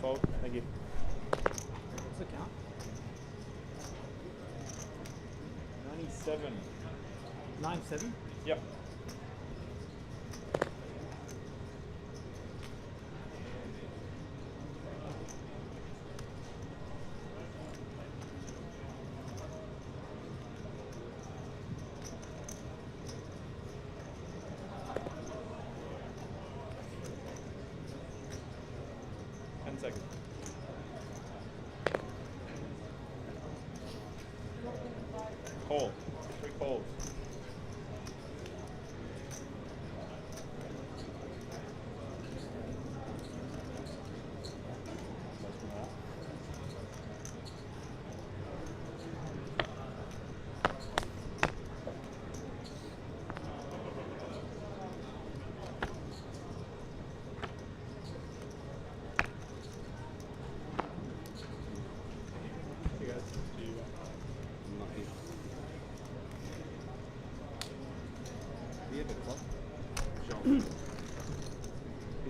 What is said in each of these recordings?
fold. Thank you. What's the count? 97. 9-7? Yep. Second. Call. 3 calls.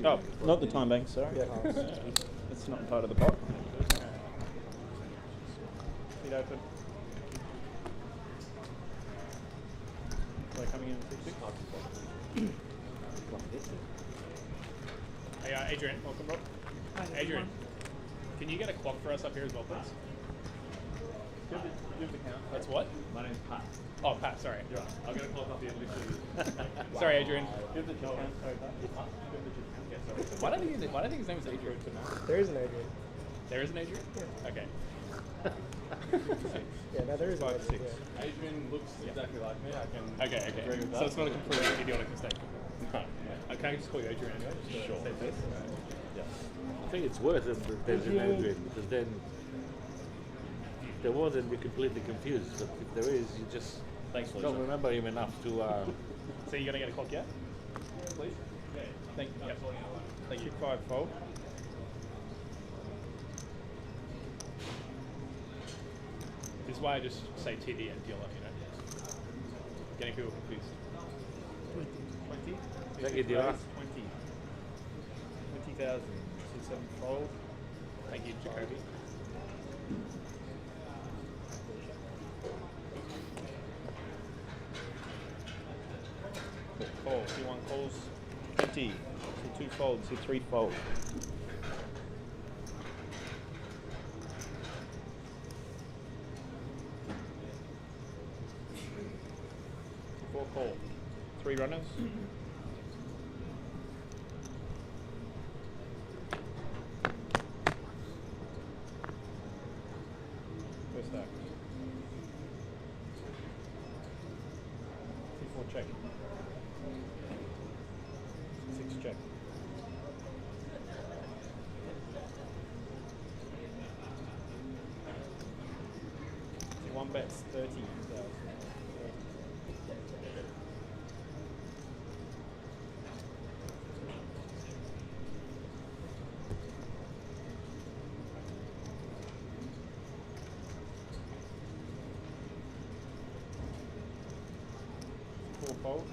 Oh, not the time bank, sorry. Yeah. It's not part of the pot. Feet open. We're coming in 6-6. Hey, Adrian, welcome, Rob. Hi, Adrian, can you get a clock for us up here as well, please? Give the count. That's what? My name's Pat. Oh, Pat, sorry. You're right. I'll get a clock up here literally. Sorry, Adrian. Give the chip count. Sorry, Pat. Give the chip count. Yeah, sorry. Why do I think his name is Adrian? There is an Adrian. There is an Adrian? Yeah. Okay. Yeah, no, there is 5, an 6. Adrian. Yeah. Adrian looks exactly like me. I can Okay. agree with that. So it's not a completely idiotic mistake. No. Can I just call you Adrian anyway? Just Sure. save face? Yeah. I think it's worse if there's an Adrian, because then if there wasn't, be completely confused. But if there is, you just Thanks, don't Lisa. remember him enough to. So you're going to get a clock yet? Please? Yeah. Thank you. Yep. Thank you. 5 fold. This is why I just say TD and dealer, you know? Getting people confused. 20? Thank you, dealer. 20. 20,000. 6-7 fold. Thank you, Jacoby. Call. C1 calls 20. C2 folds. C3 fold. C4 call. 3 runners. First stack. C4 check. 6 check. C1 bets 30,000. C4 fold.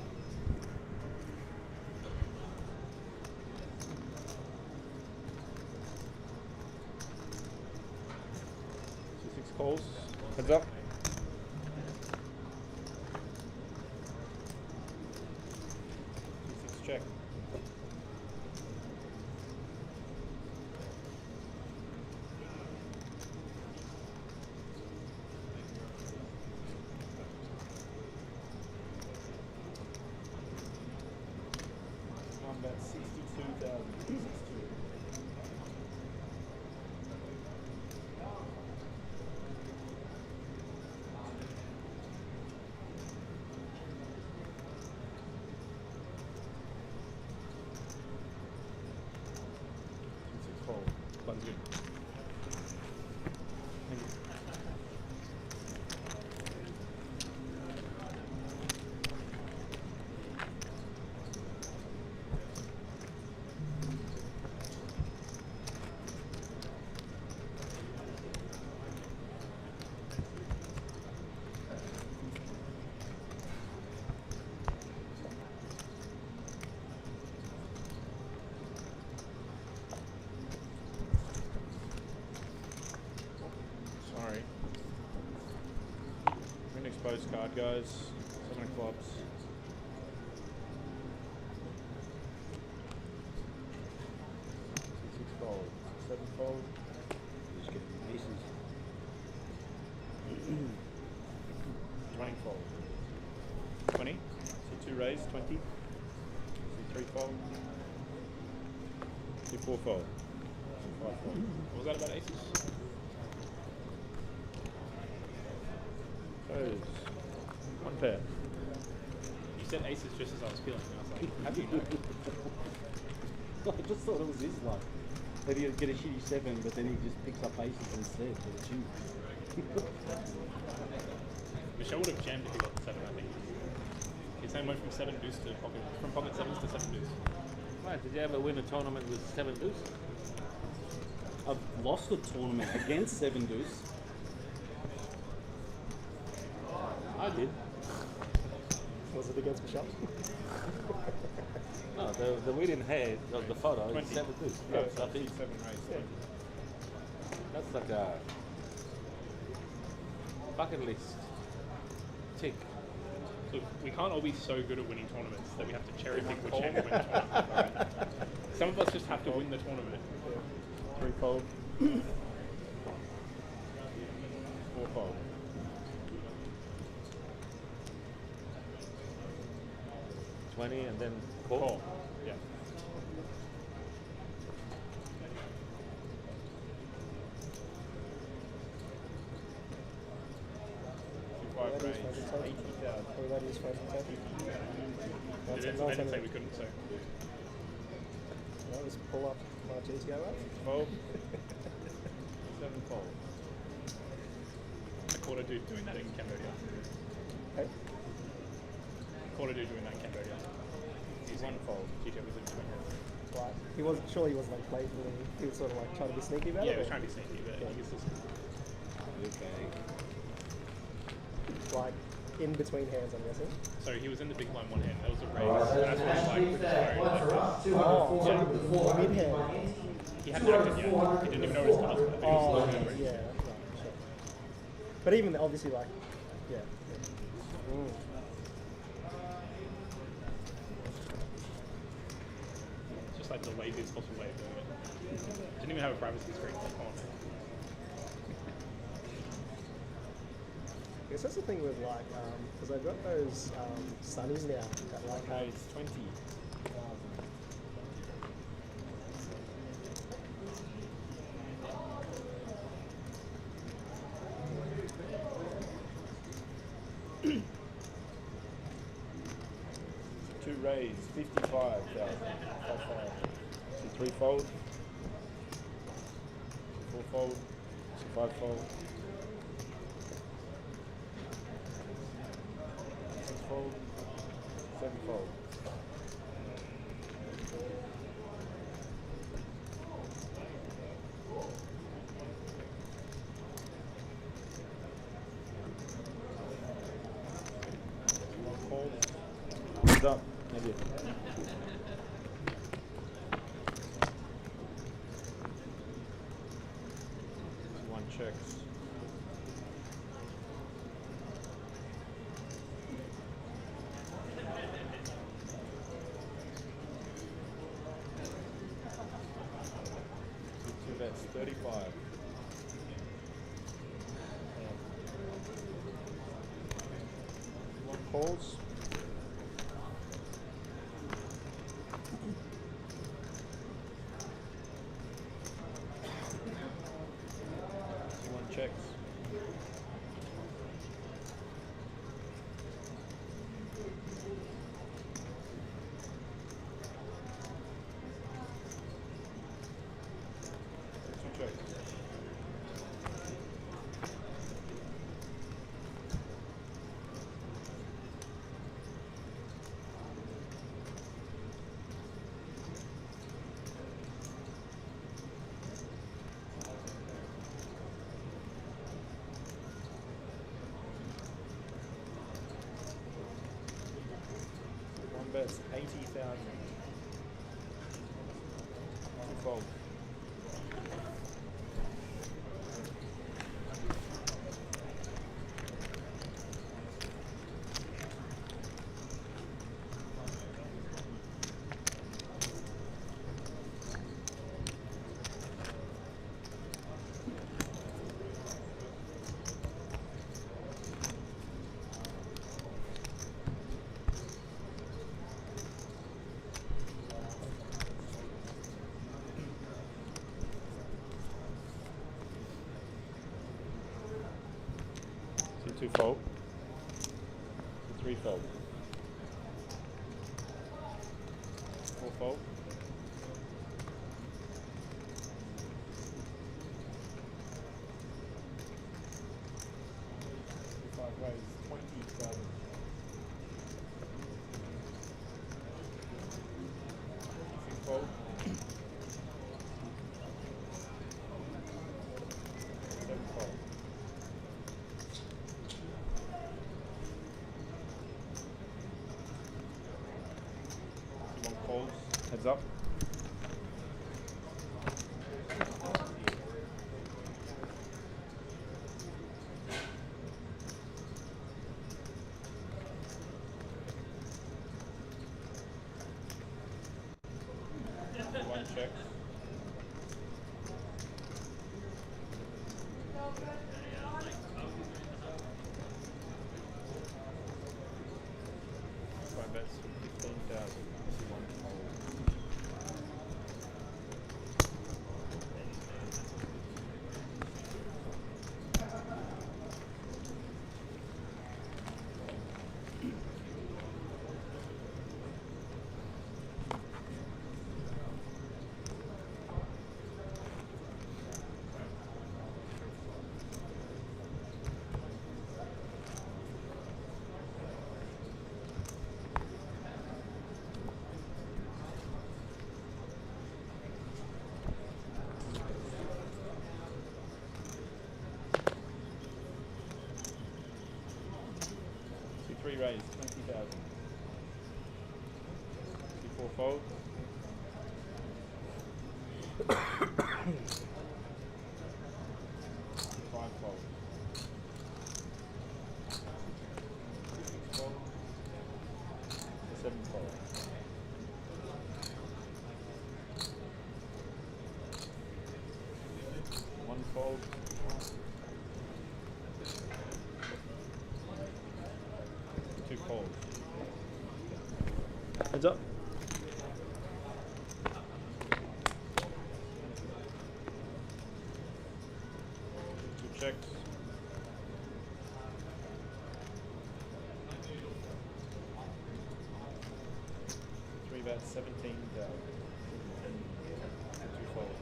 C6 calls. Heads up. C6 check. I'm at 62,000. One's good. Thank you. Nine guys, 7 of clubs. Six fold, 7 fold. Just get aces. 20 fold. 20. See 2 raise, 20. See 3 fold. See 4 fold. See 5 fold. What was that about aces? Close. 1 pair. You said aces just as I was feeling, and I was like, how do you know? I just thought it was his luck. That he'd get a shitty 7, but then he just picks up aces instead for the tune. Michelle would have jammed if he got the 7, I think. His name went from 7 deuce to pocket, from pocket 7s to 7 deuce. Right, did you ever win a tournament with 7 deuce? I've lost a tournament against 7 deuce. I did. Was it against Michelle? No, the winning hand of the photo is 20. 7 deuce. Yeah, That's, I think 7 raise, 20. that's like a bucket list tick. Look, we can't all be so good at winning tournaments that we have to cherry pick which hand to win the tournament. Alright? Some of us just have to win the tournament. 3 fold. 4 fold. 20 and then call. Call. Yeah. That is Raise, fantastic. 80,000. Oh, that is fantastic. They didn't say we couldn't, so. I'll just pull up my GTO up. Fold. 7 fold. I caught a dude doing that in Cambodia. Hey, Caught a dude doing that in Cambodia. He's 1 fold. GTO was in Cambodia. like, he wasn't like playful. He was sort of like trying to be sneaky about Yeah, it. he was or- trying to be sneaky, but he gets this. Okay. like in between hands, I'm guessing. So he was in the big blind one hand. That was a raise. And that's when he like Oh, so mid hand. he hadn't acted yet. He didn't even know his cards were. He was Oh, looking at it. yeah, right, sure. But even obviously, like, yeah. Mm. It's just like the laziest possible way of doing it. Didn't even have a privacy screen. Like, come on, man. I guess that's the thing with like, because I've got those sunnies now that like have Raise, 20. 2 raise, 55,000. 3 fold. 4 fold. 5 fold. 6 fold. 7 fold. Done. Thank you. One checks. Two bets, 35. One calls. One checks. Two checks. One bet's 80,000. Two fold. 2 fold. 3 fold. 4 fold. 5 raise, 20,000. 6 fold. 7 fold. 1 folds, heads up. One check. Five bets, 15,000. One fold. Three raise, 20,000. 4 fold. 5 fold. 6 fold. 7 fold. 1 fold. 2 folds. Heads up. 2 checks. 3 bets, 17,000. 2 folds.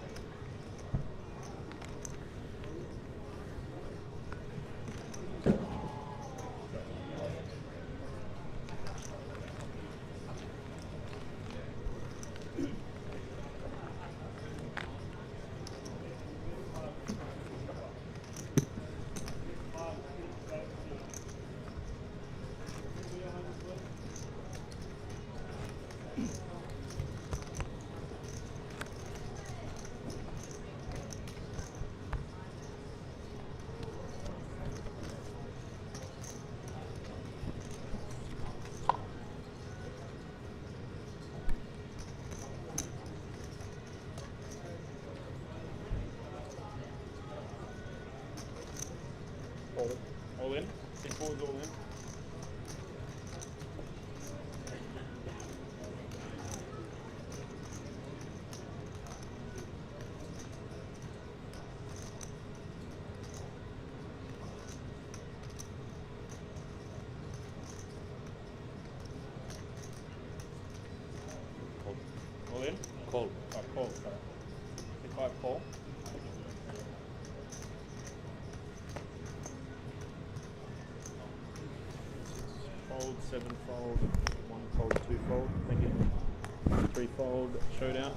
All in? Big boards all in? All in? Call. Call, sorry. 5 call. Fold, 7 fold, 1 fold, 2 fold, thank you. 3 fold, showdown.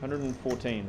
$114.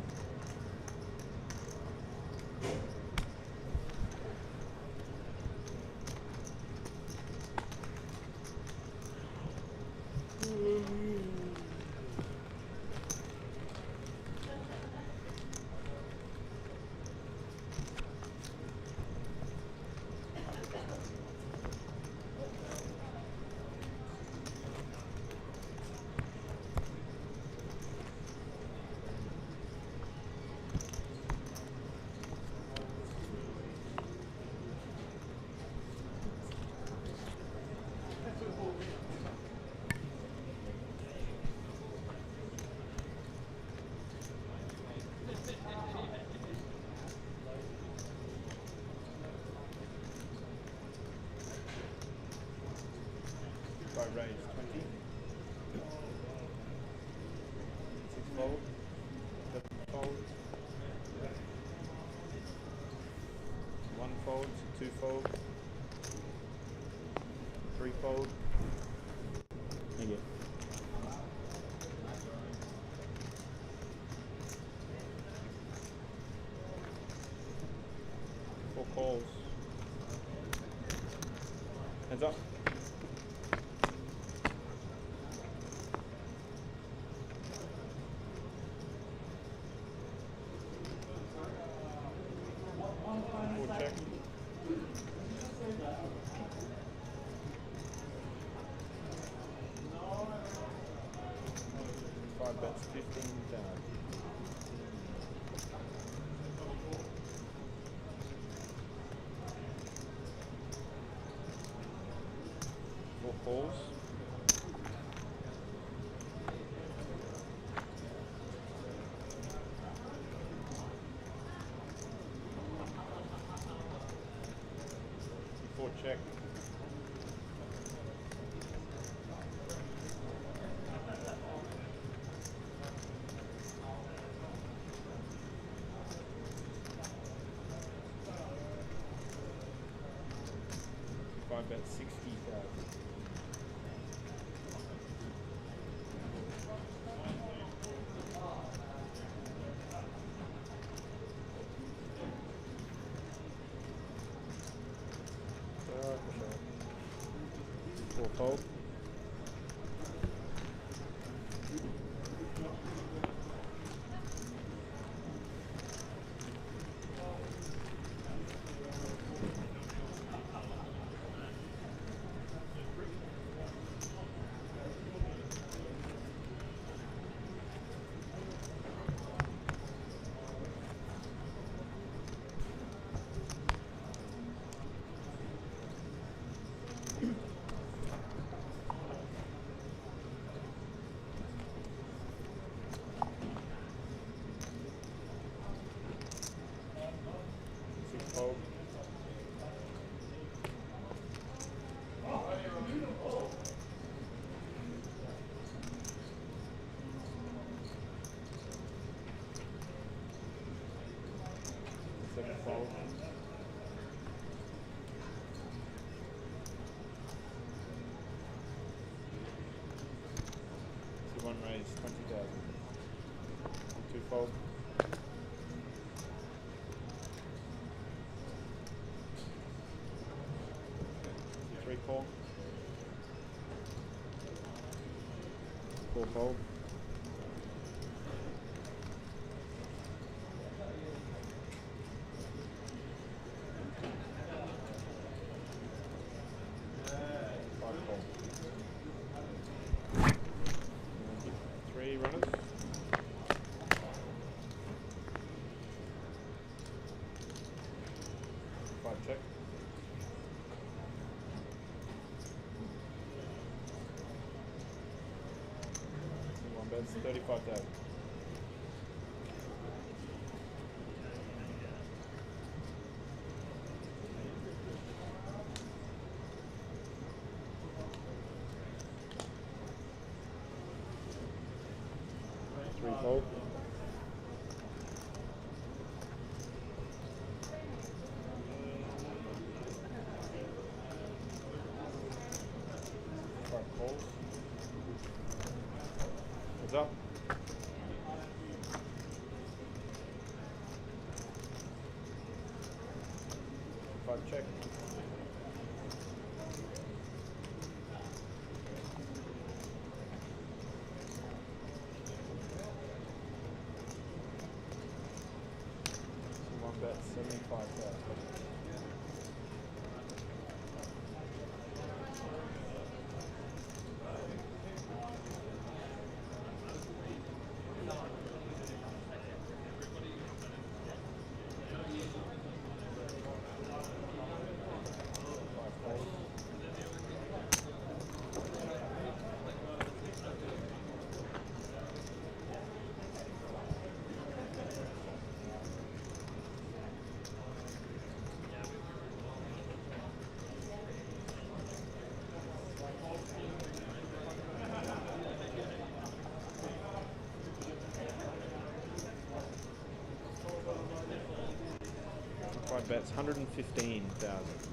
raise 20. 6 fold. 7 fold. 1 fold. 2 fold. 3 fold. Thank you. 4 calls. Hands up. Full check. 5 bets, 15 down. Four calls. Four check. Five bet 60,000. For sure. 4 fold. Fold. Seven fold. See one raise 20,000. 2 fold. 3 call. 4 fold. 5 call. 3 runners. 5 check. 1 bets 35,000. Three fold. 5 calls. Heads up. 5 check. 1 bet 75,000. bet's 115,000.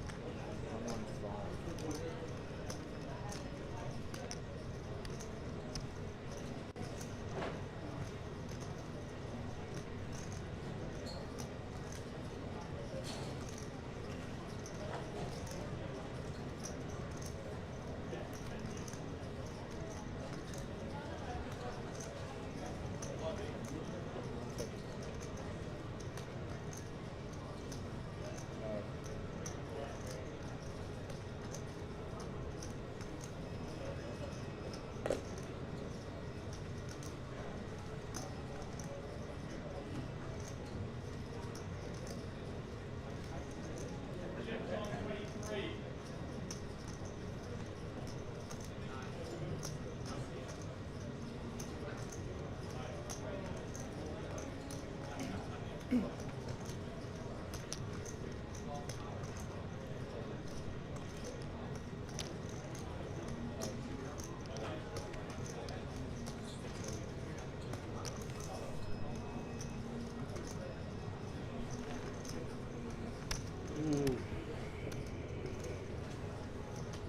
115.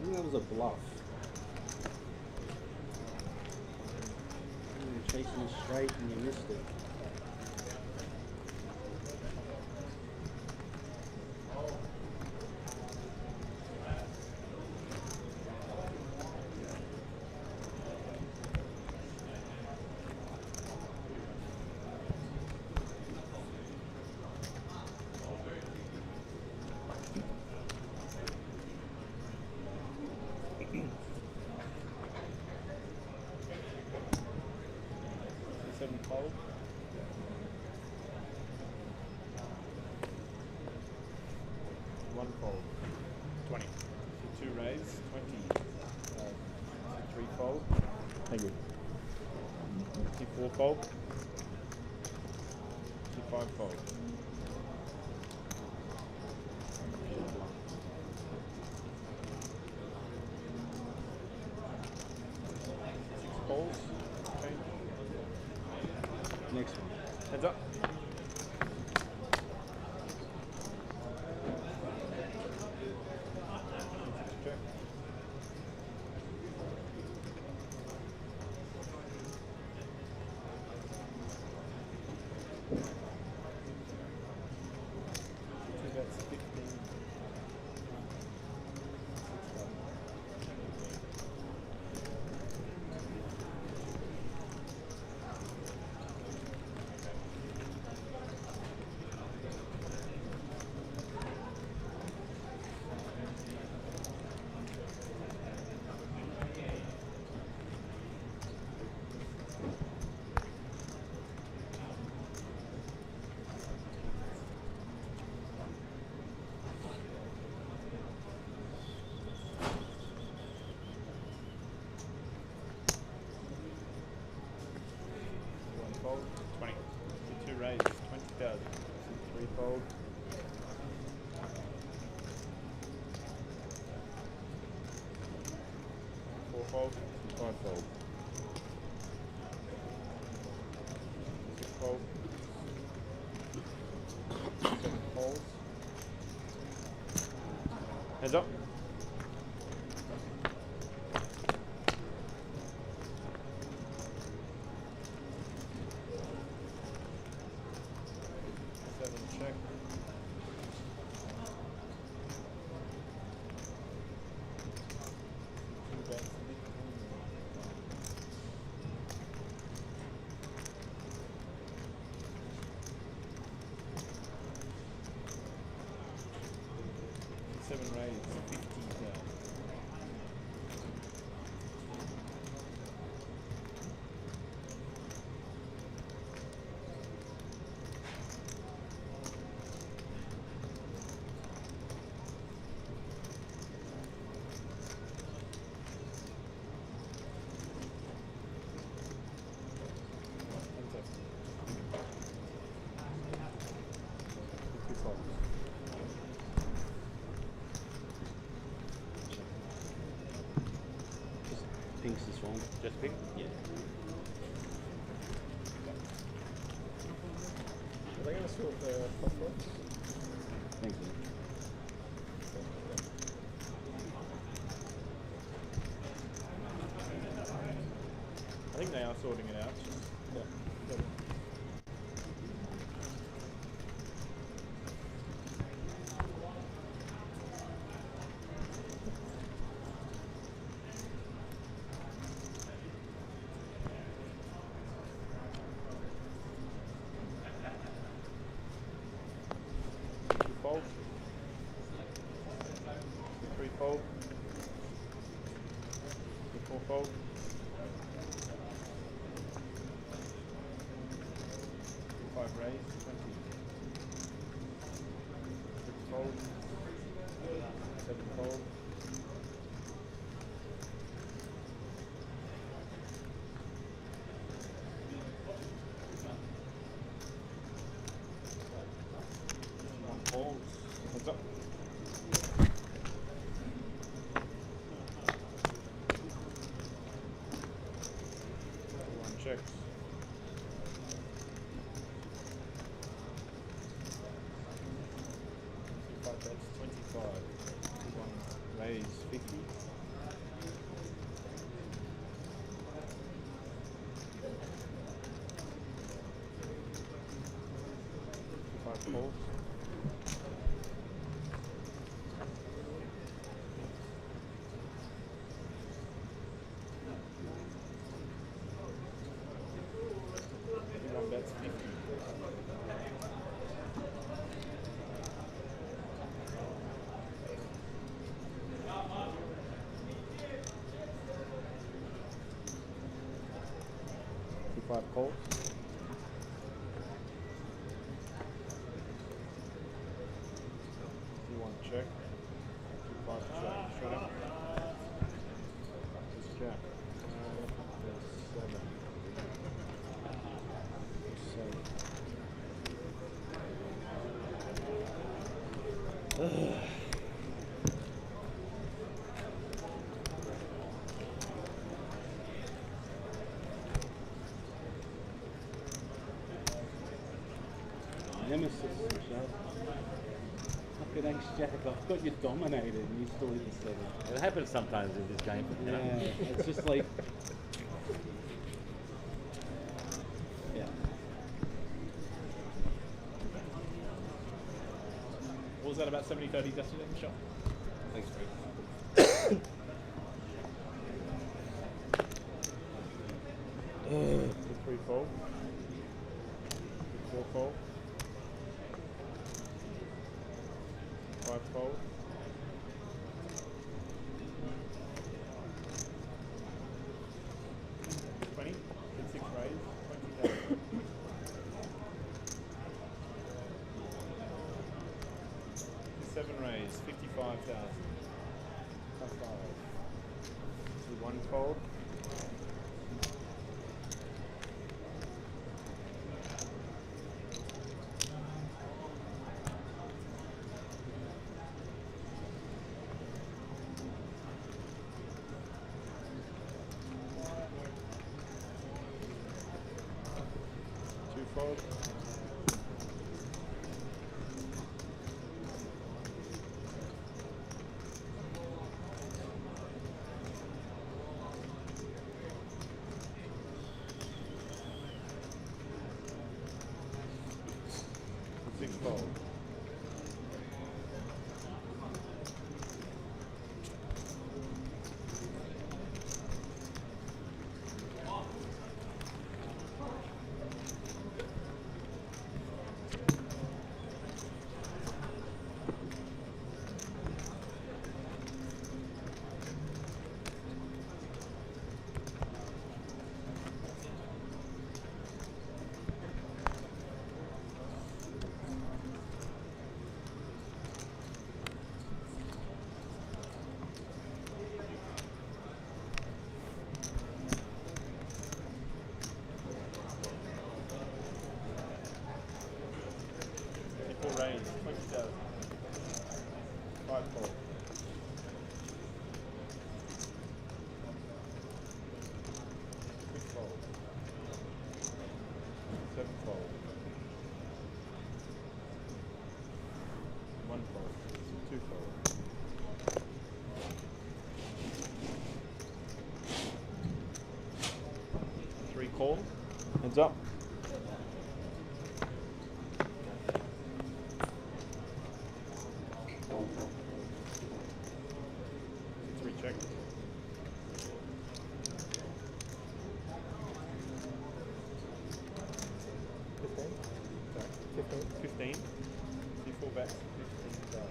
I think that was a bluff. You were chasing it straight and you missed it. Seven fold. One fold. 20. Two raise. 20. Three fold. Thank you. Four fold. Five fold. Six folds. Okay. Next one. Heads up. Check. That's 15. One fold. 20. Two raise. 20,000. Three fold. Four fold. Five fold. Six fold. Seven folds. Heads up. Seven check. Two bets. Seven raise. 50,000. Just pinks this one. Just pick. Yeah. Are they going to sort the flop flops? Thank you. I think they are sorting it out. Yeah. Two fold. Three fold. Four fold. Five raise. 20. Six fold. Seven fold. One folds. Heads up. One checks. Five bets, 25. One raise, 50. Five folds. One bets, 50. Five calls. You want to check? Five check. Shut up. Just check. There's 7. 7. Nemesis, Michelle. Fucking ace jack. I've got you dominated and you still hit the 7. It happens sometimes in this game. You know? Yeah, it's just like. Yeah. What was that about 70-30 Dustin in the shot? Thanks, Greg. Three fold. Four fold. Five fold. Six raise. 20,000. Seven raise. 55,000. Plus 5. So one fold. Two fold. Six fold. Raise, 20,000. Five fold. Six fold. Seven fold. One Folds up. Three check. 15. You fall back. 15 down.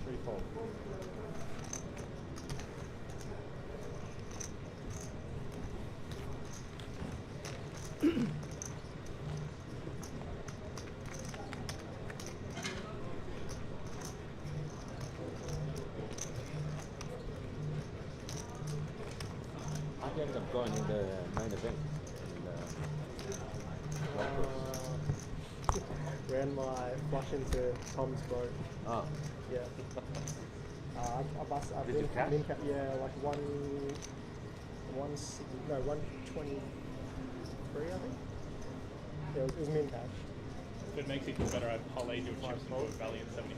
Three fold. I ended up going in the main event. Ran my flush into Tom's boat. Oh, Yeah. I've Did been you catch? min cap, yeah, like 123, I think. Yeah, it was min catch. If it makes you feel better, I parlayed your chips into a Valiant 74.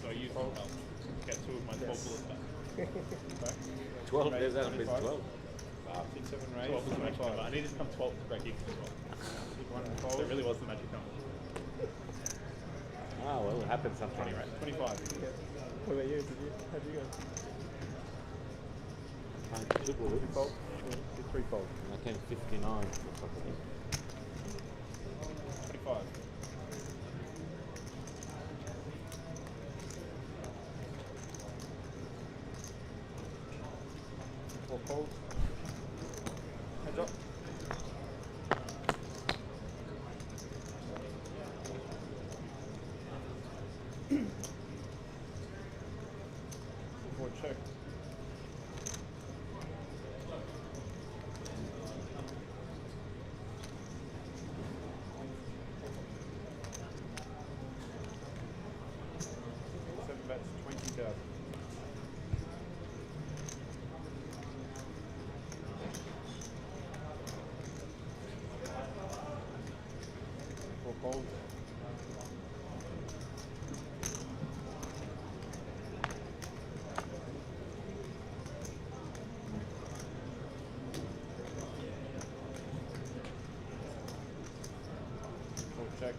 So I used them well to get 2 of my 12 Yes. bullets back. 12, there's that been 12. 6, 7 raise. 12 was the magic number. I needed to come 12 to break even as well. So it really was the magic number. Ah, well, it happens sometimes. 20, right? 25. Yeah. What about you? How'd you go? I took all Two it. fold. Three fold. And I came 59 or something. 25. Four fold. Heads up. Four check. Seven bets, 20,000. Four folds. Four check.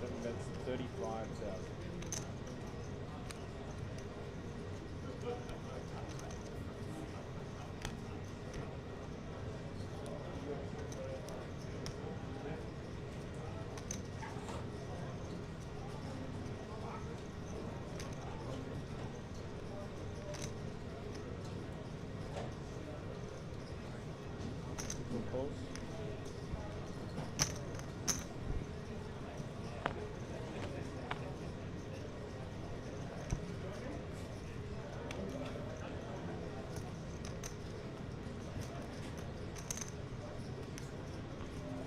Seven bets, 35,000. Four calls.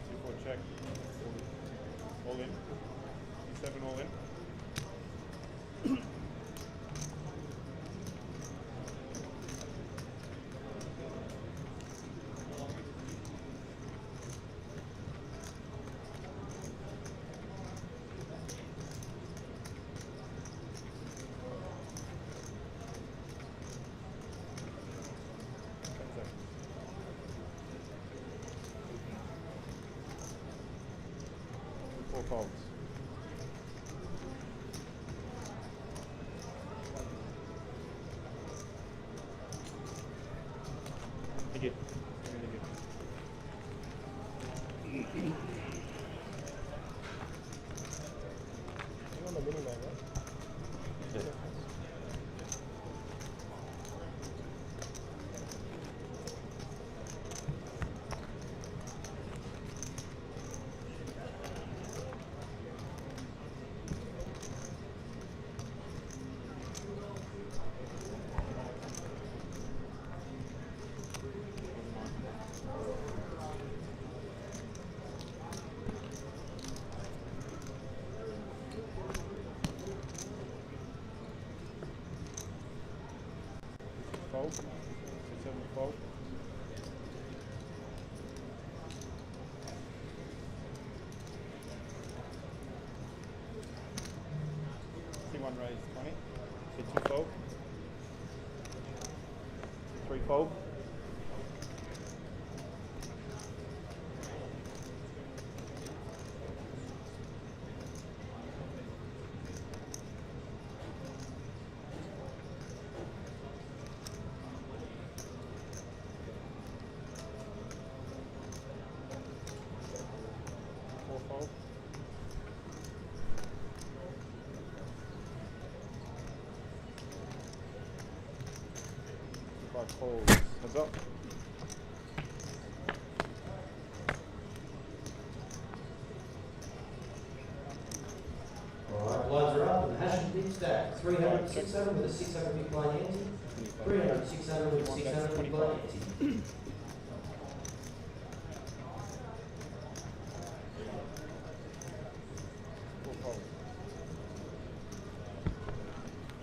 Two, four, check. All in. Seven all in. Four folds. Thank you. You're on the mini man, right? Yeah. Fold. Seven fold. one raise 20. So 2 fold. 3 fold. 4 fold. 5 calls. Heads up. Alright, blinds are up and the hash big stack. 300, 600 with a 600 big blind ante. 300, 600 with a 600 big blind ante.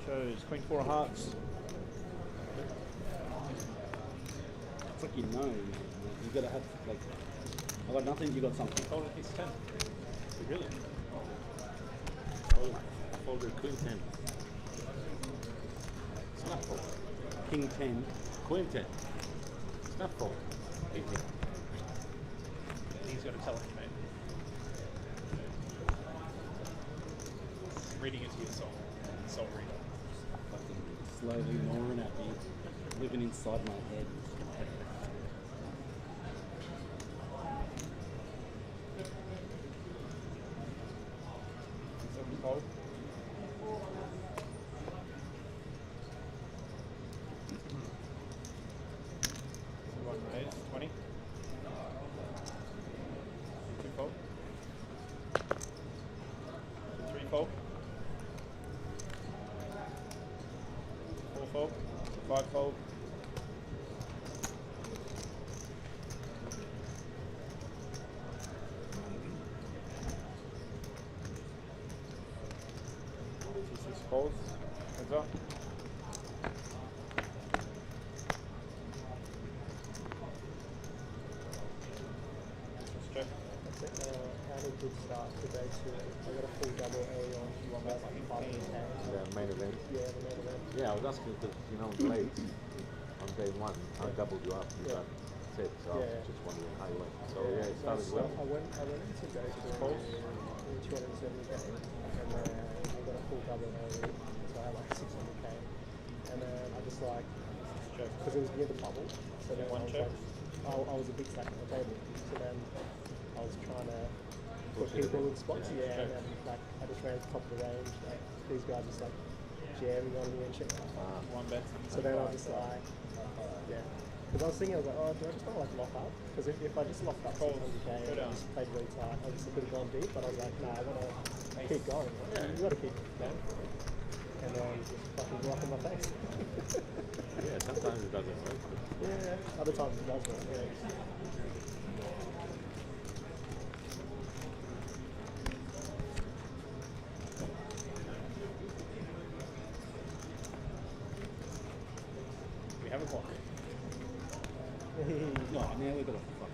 Shows Queen 4 of hearts. It's like you know. You gotta have like. I got nothing. You got something. Fold it, he's 10. Really? Folded Queen 10. Snap fold. King 10. Queen 10. Snap fold. 18. He's got to tell it, mate. Reading into your soul. Soul reader. Fucking slowly gnawing at me, living inside my head. 7 fold. 1 raise 20. 2 fold. 3 fold. 4 fold. 5 fold. 6 folds. Heads up. Just check. That's it. Had a good start today too. I got a full double early on. About like 5 minutes. The main event. Yeah, the main event. Yeah, I was asking because, you know, late on day one, I doubled you up. You Yeah. got set, so I Yeah. was just wondering how you went. So yeah, it started So well. I went into go to Calls. 270k, and then we got a full double early, so I had like 600k, and then I just like, Check. because it was near the bubble, so then One I was check. like, I was a big stack on the table, so then I was trying to put Push it a people bit. in spots, Yeah, yeah, check. and then like I just ran to the top of the range, like these guys just like jamming on me and shit. 1 bet. So then I was just like, yeah. Because I was thinking, I was like, oh, do I just want to like lock up? Because if I just locked up Calls. 600k Go and down. just played really tight, I just could have gone deep. But I was like, nah, I want to keep going. You got to keep going. And then just fucking rock in my face. Yeah, sometimes it doesn't work. Yeah, other times it does work. Yeah. We have a clock. No, now we got a fuck.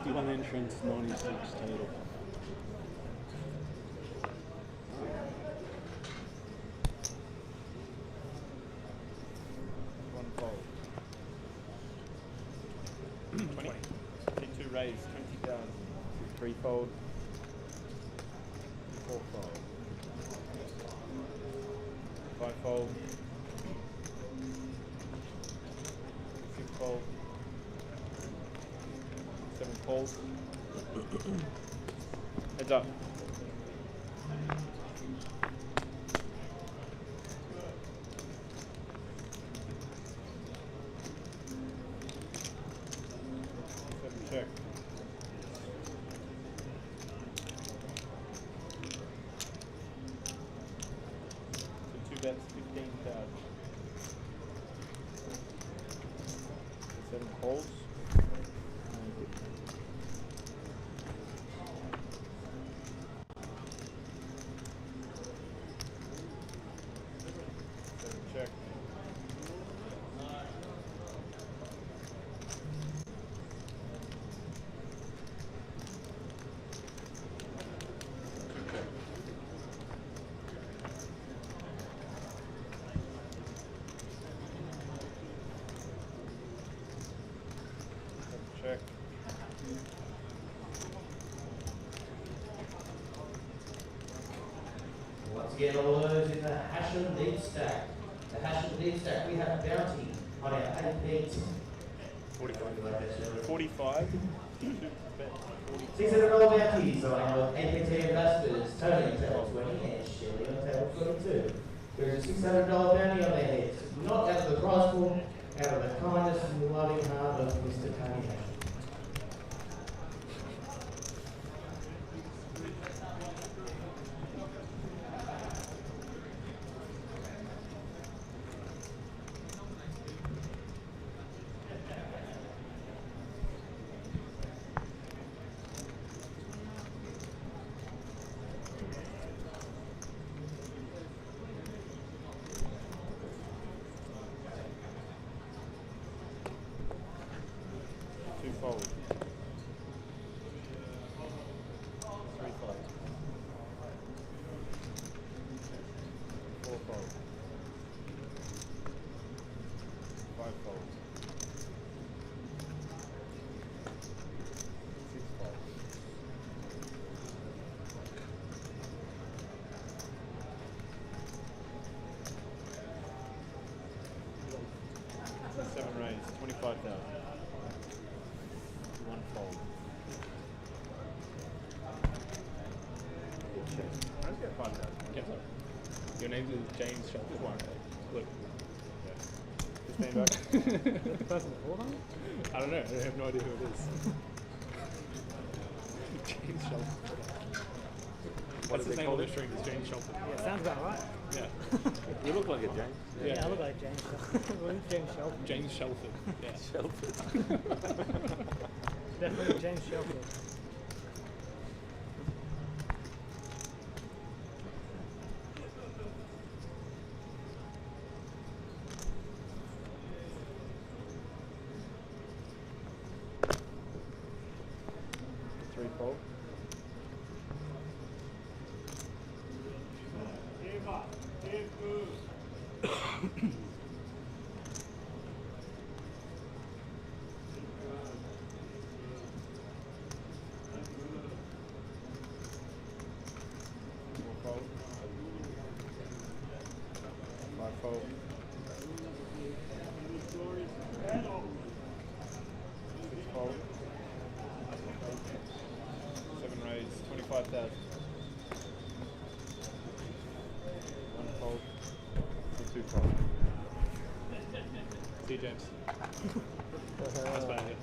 $51 entrants, 96 total. One fold. 20. 22 raise, 20 down. 3 fold. 4 fold. 5 fold. 6 fold. 7 fold. Heads up. Check. So 2 bets, 15,000. 7 calls. Check. again, all those in the hash and deep stack. The hash and deep stack, we have bounty on our 8 feet. 45. $600 bounties on our APT ambassadors, Tony on table 20 and Shelley on table 22. There is a $600 bounty on their heads, not out of the prize pool, out of the kindness and loving heart of Mr. Tony Hash. Fold. 3 fold. 4 fold. 5 fold. 6 fold. 7 raise, 25,000. 1 fold. Let's get 5,000. Yeah, sorry. Your name is James Shelton. Look. Yeah. 15 back. The person before them? I don't know. I have no idea who it is. James Shelton. What's his name on the stream? Is James Shelton. Yeah, sounds about right. Yeah. You look like a James. Yeah, I look like James Shelton. Well, he's James Shelton. James Shelton. Yeah. Shelton. Definitely James Shelton. Three fold. Fold. 5 fold. 6 fold. 7 raise, 25,000. 1 fold. 2 fold. See James. That's bad. Yeah.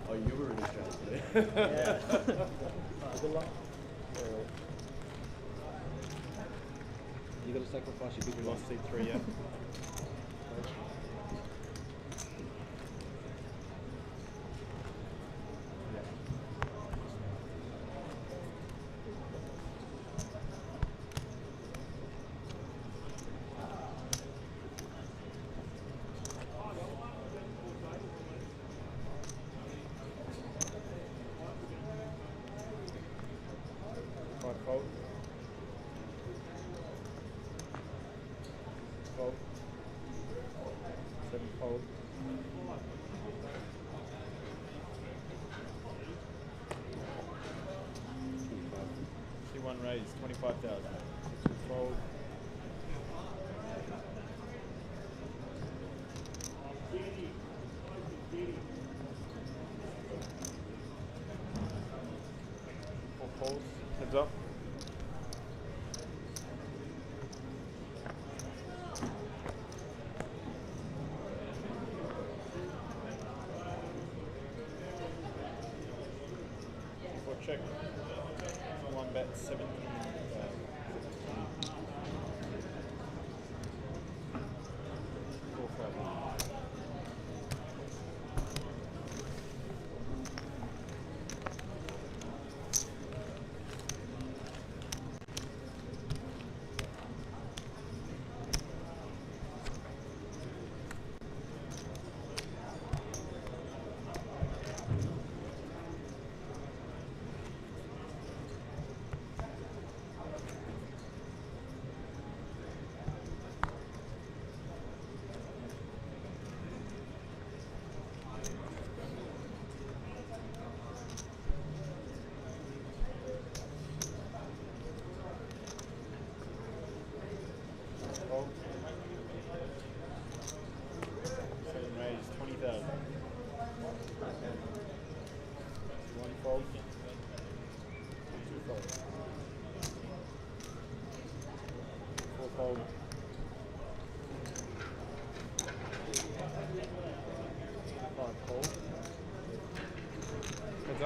Oh, you were in Australia. Yeah. Good luck. You got to sacrifice your big We lost C3, yeah. Fold. Fold. 7 fold. 1 raise, 25,000. 2 fold. 4 folds. Heads up. Check. 1 bet 17. 4 5.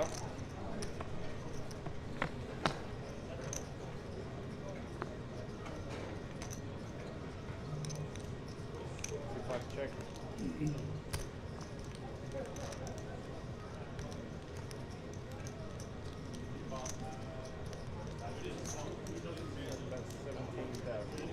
pressure. Check. That's 17,000.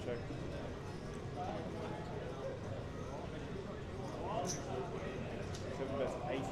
Check. Seven bets 80.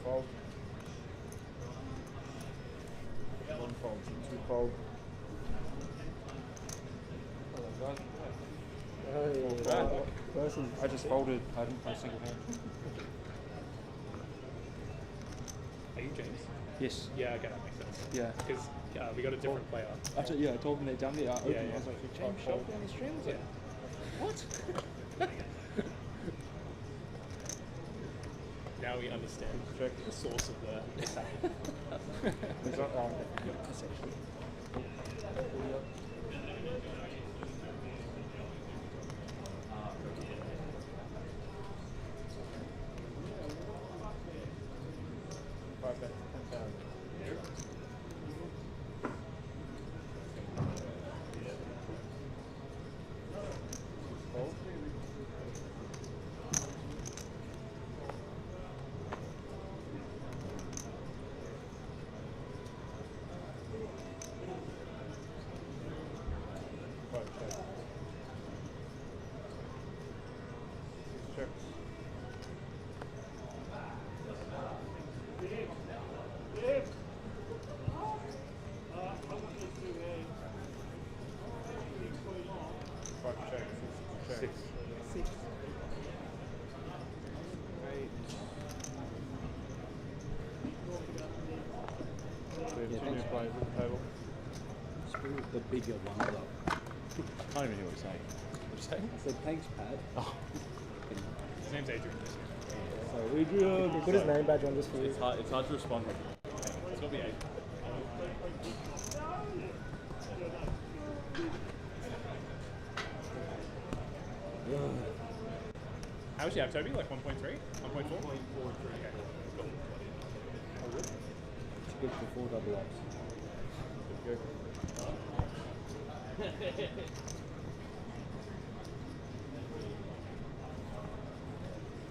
Fold. One fold, two fold. I just folded. I didn't play a single hand. Are you James? Yes. Yeah, okay, that makes sense. Yeah. Because we got a different player. Actually, I told them they'd done it. I opened yeah. I was like, James shot down the stream? I was like, what? Now we understand the source of the mishap. That's actually. Five bets 10,000. Fold. Check. Five check. Six. Six. Eight. Yeah, Two thanks. new players at the table. Screw the bigger one, though. Can't even hear what you're saying. What'd you say? I said, thanks, Pat. Oh. His name's Adrian. So, Adrian. Put his name badge on just for you. It's hard to respond. It's gonna be Adrian. How much do you have, Toby? Like 1.3? 1.4? 1.43. Okay, cool. It's good for 4 double ups. Good.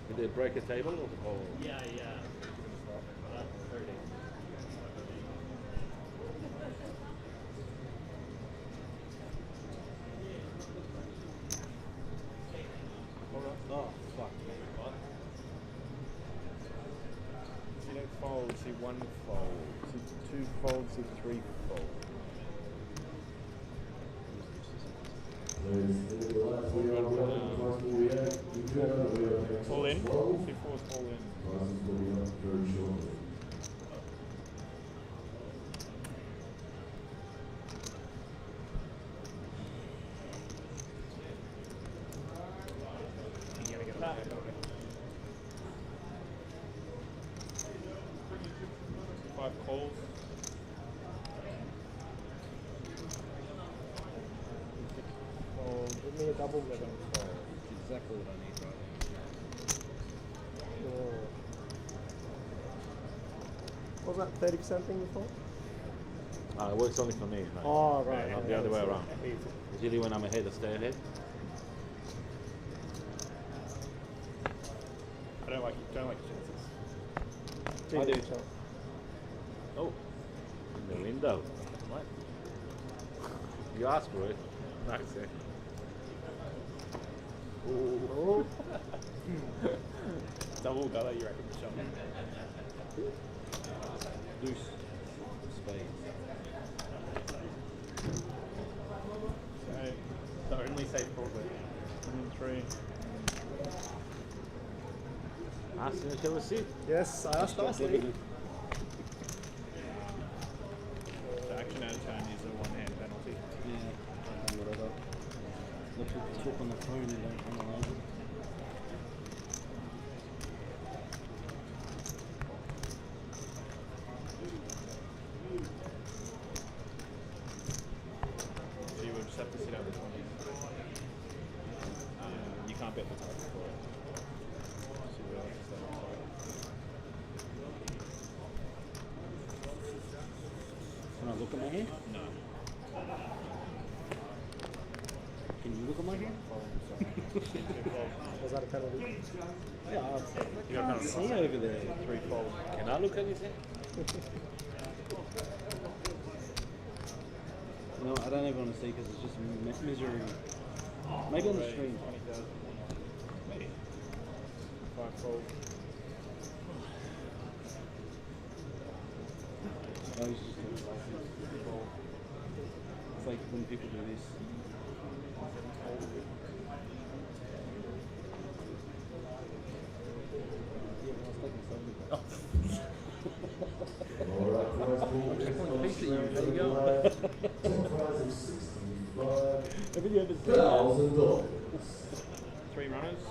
Did they break a table or? Yeah. Oh, fuck. See no fold, see one fold, see two fold, see three fold. Ladies and gentlemen, we are welcome to Give me a double limit. It's exactly what I need right now. What was that 30% thing before? It works only for me. Right? Oh, right. Not yeah, the other way that's around. easy. Usually when I'm ahead, I stay ahead. I don't like chances. Do I do. each other. Oh, in the window. What? You asked for it. Nice, eh? Oh, Double gully, you reckon, Michelle? Loose. Spades. So, the only safe Broadway. 3. Asking if you have a seat. yes, I asked nicely. The action out of turn is a one-hand penalty. Yeah, whatever. Look at the talk on the phone and don't analyze it. So you would just have to sit out the 20s. You can't bet the top for it. So you will have to stay on top. Can I look at my hand? No. Can you look at my hand? Was that a penalty? Yeah, I can't see over there. 3 fold. Can I look at his hand? No, I don't ever want to see because it's just misery. Maybe on the stream. 20,000. Maybe. 5 fold. I was just doing it. It's like when people do this. Yeah, I was taking something. All right, prize pool is Australian Goliath. Top prize of Have you ever seen that? $65,000. 3 runners.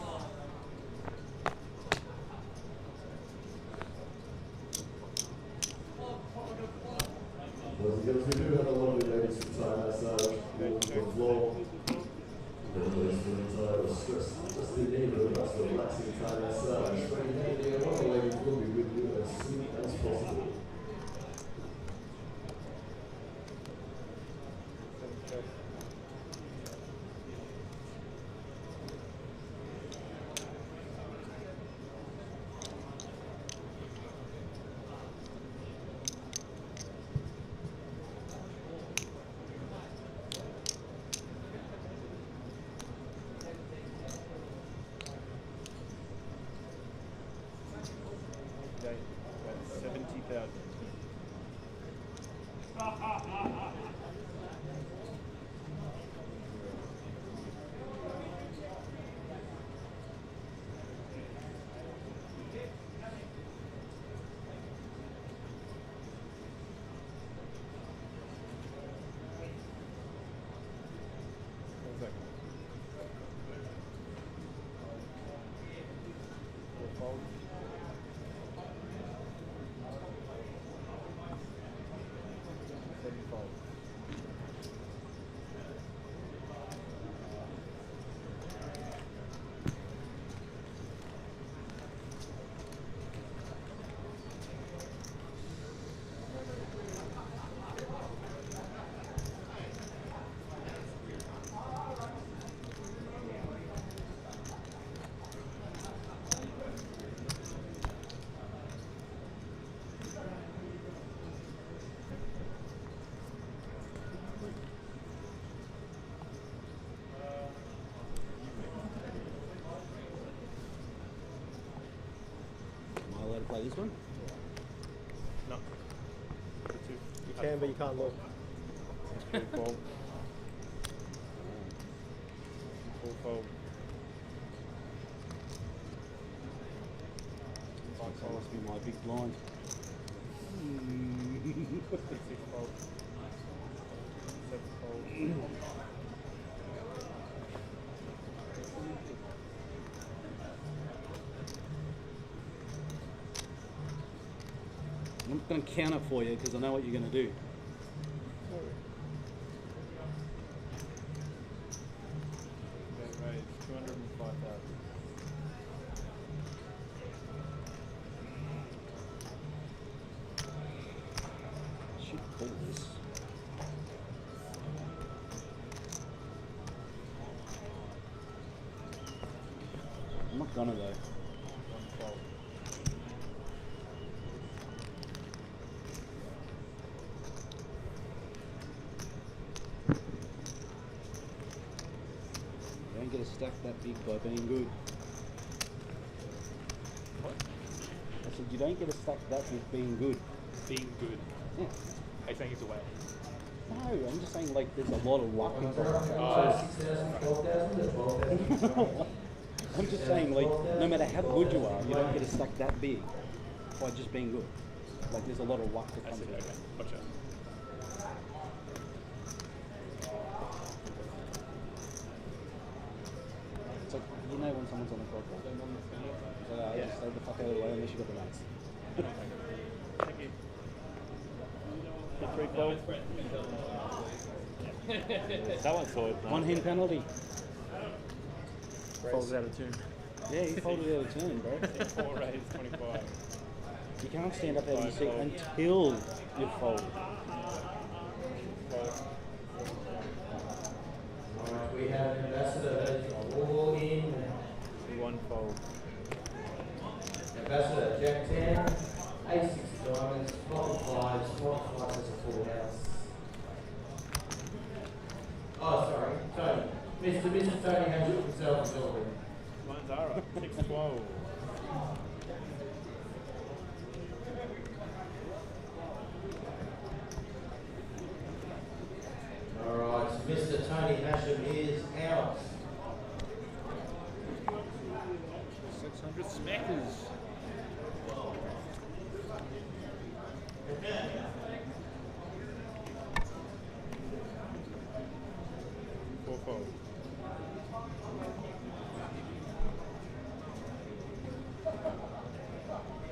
Boys and girls, we do have a lot of ladies from Thai massage walking the floor. Then those feeling tired or stressed, just in need of a nice relaxing Thai massage. Straight ahead, one of the ladies will be with you as soon as possible. Okay, that's 70,000. One second. 4 fold. 7 fold. Am I allowed to play this one? No. You can, but you can't look. 3 fold. 4 fold. 5 That fold. must be my big blind. 6 fold. 7 fold. I'm going to count it for you because I know what you're going to do. Gonna though. One fold. You don't get a stack that big by being good. What? I said you don't get a stack that big being good. Being good. Yeah. Are you saying he's a whale? No, I'm just saying like there's a lot of luck involved. 6,000, 12,000, 12,000. I'm just saying like no matter how good you are, you don't get a stack that big by just being good. Like there's a lot of luck that I comes see. with Okay. it. Gotcha. It's like you know when someone's on the clock, right? So just stay the fuck out of the way unless you got the nuts. Thank you. Get 3 fold. Someone saw it. One hand penalty. Folds out of tune. Yeah, you folded out of turn, bro. 4 raise, 25. You can't stand up out of your seat until you fold. Alright, we have an ambassador that is all in. 1 fold. Ambassador, Jack 10, Ace 6 diamonds, flop 5s, flop 5 as a full house. Oh, sorry, Tony. Mr. Tony Hatchett himself is all in. Mine's Ara. 6, 12. Alright, Mr. Tony Hashem is out. 600 smackers. Fourfold.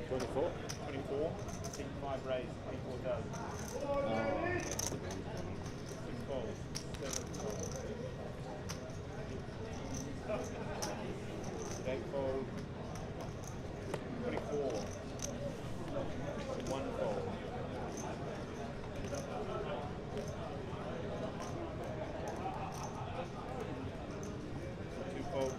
24. 24. 6, 5 raise, 24,000. 6 fold. 7 fold. 8 fold. 24. 1 fold. 2 fold.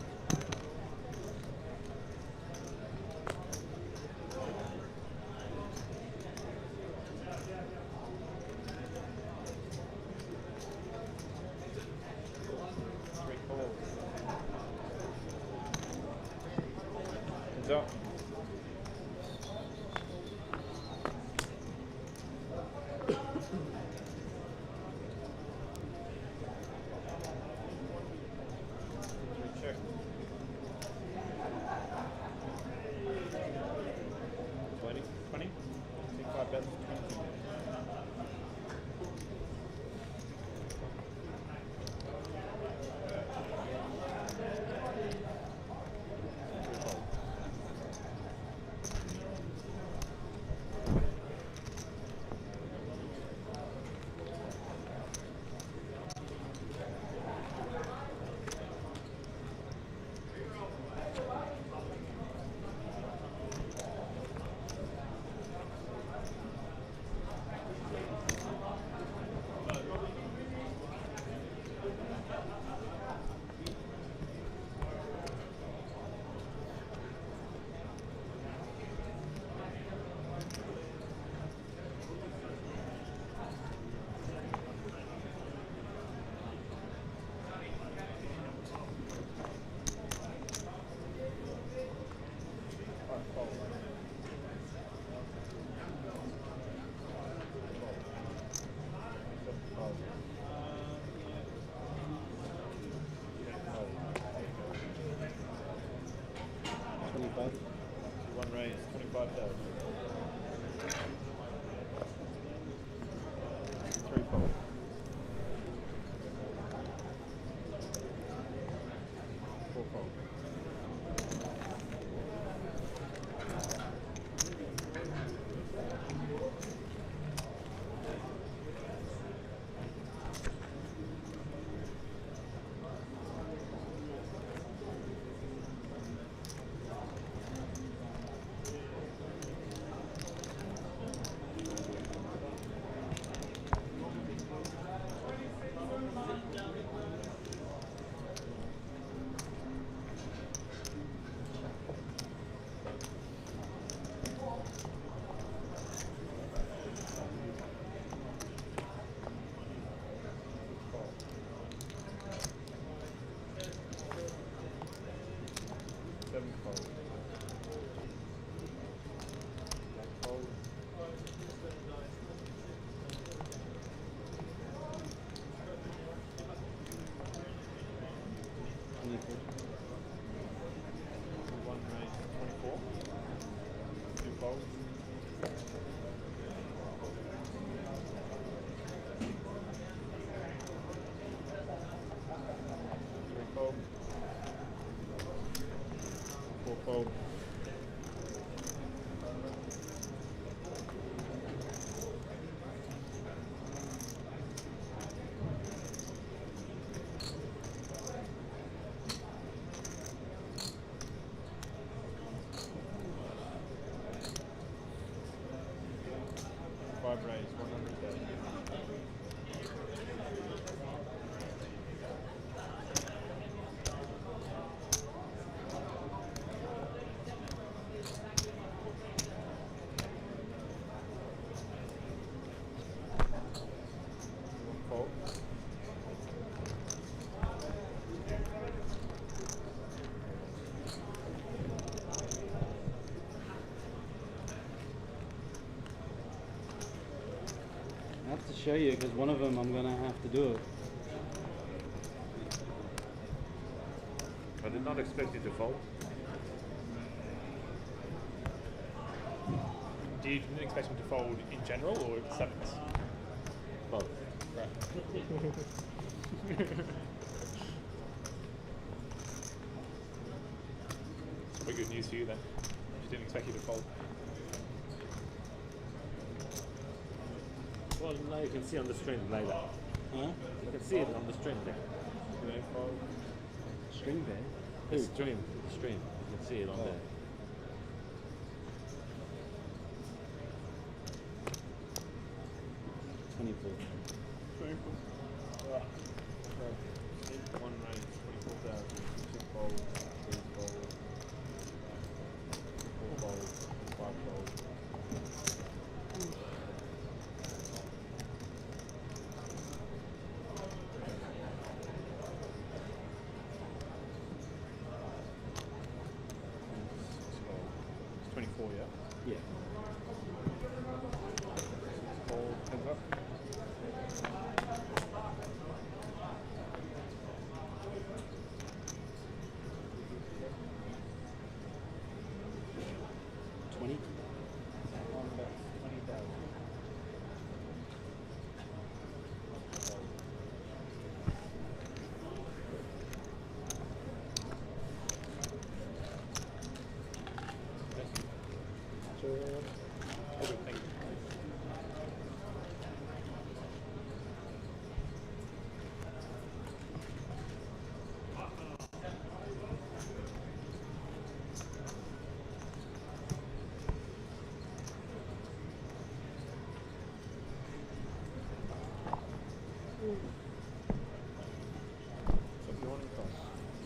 3 fold. Heads up. Check. 20. 20. 5 bets. 20. One raise, 25,000. 3 fold. 4 fold. 5 One raise 24. Two folds. Three fold. Four fold. Five raise 130. Fold. I have to show you because one of them I'm gonna have to do it. I did not expect you to fold. Do you didn't expect him to fold in general or sevens? Both. Right. It's pretty good news for you then. Just didn't expect you to fold. Well, now you can see on the string like that. Huh? You can see it on the string there. Fold. String bear. The string. The string. You can see it on there. 24. 24. One raise 24,000. Two fold. Three fold. Four fold. Five fold. It's 24, yeah? Yeah. Fold, heads up. So if you want to cross.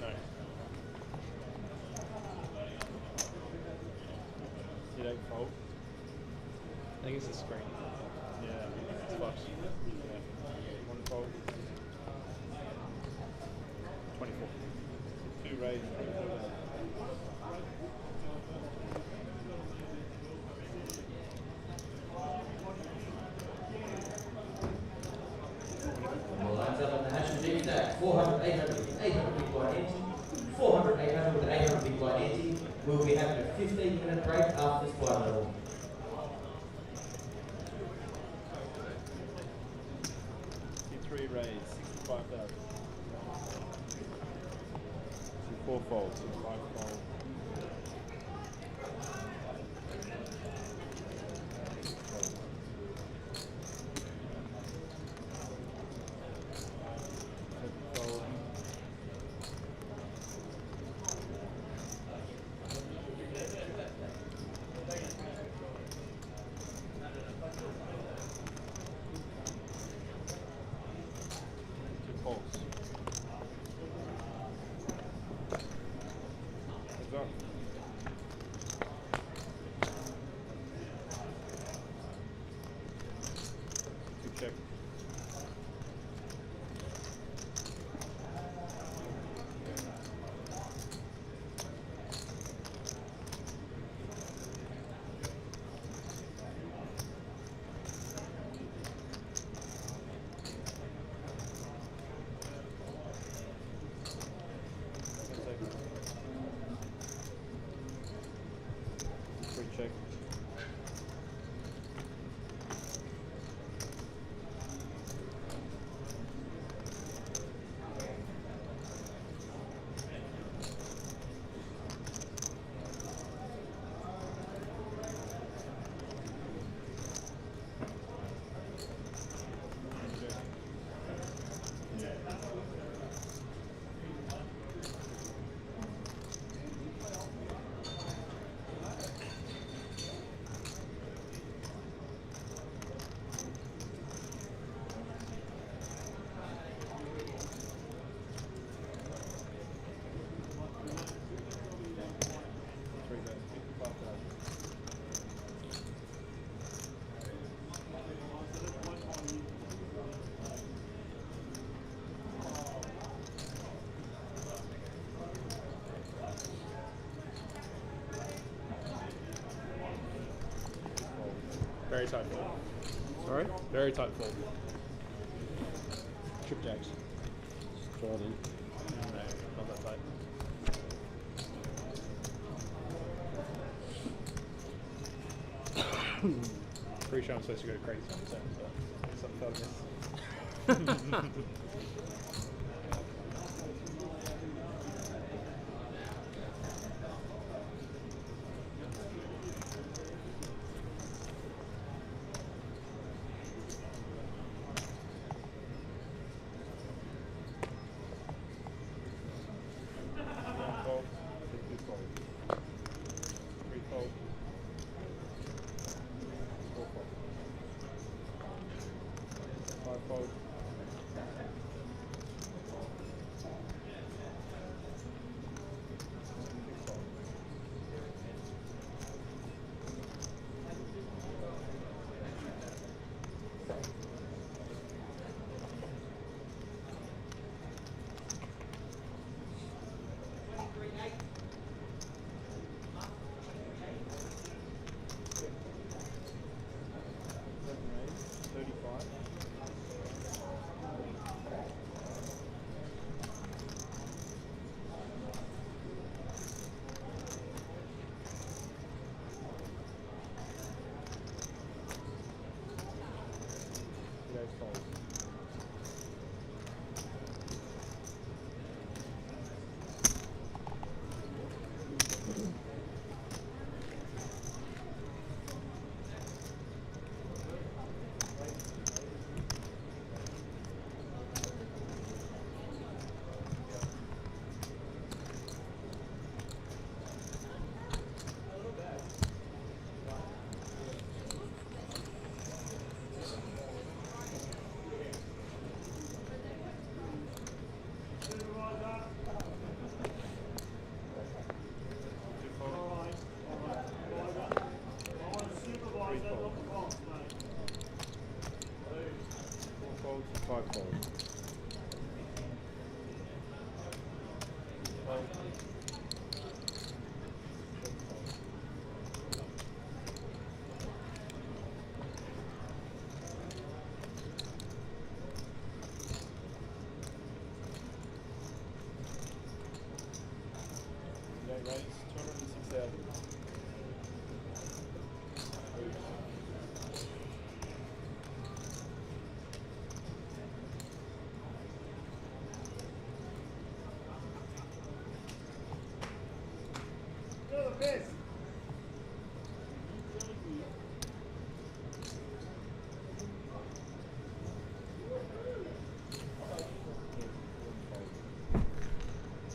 No. You don't fold. I think it's the screen. Yeah. It's flush. Yeah. One fold. 24. Two raise. Well, lines up on the hash and stack. 400, 800, 800 big blind empty. 400, 800 with 800 big blind empty. We'll be having a 15-minute break after this blind level. Three raise, 65,000. Four folds, five fold. Fold. Two folds. Heads Very tight fold. Sorry? Very tight fold. Trip jacks. Just throw it in. No, not that tight. Pretty sure I'm supposed to go crazy on this end, but something felt amiss.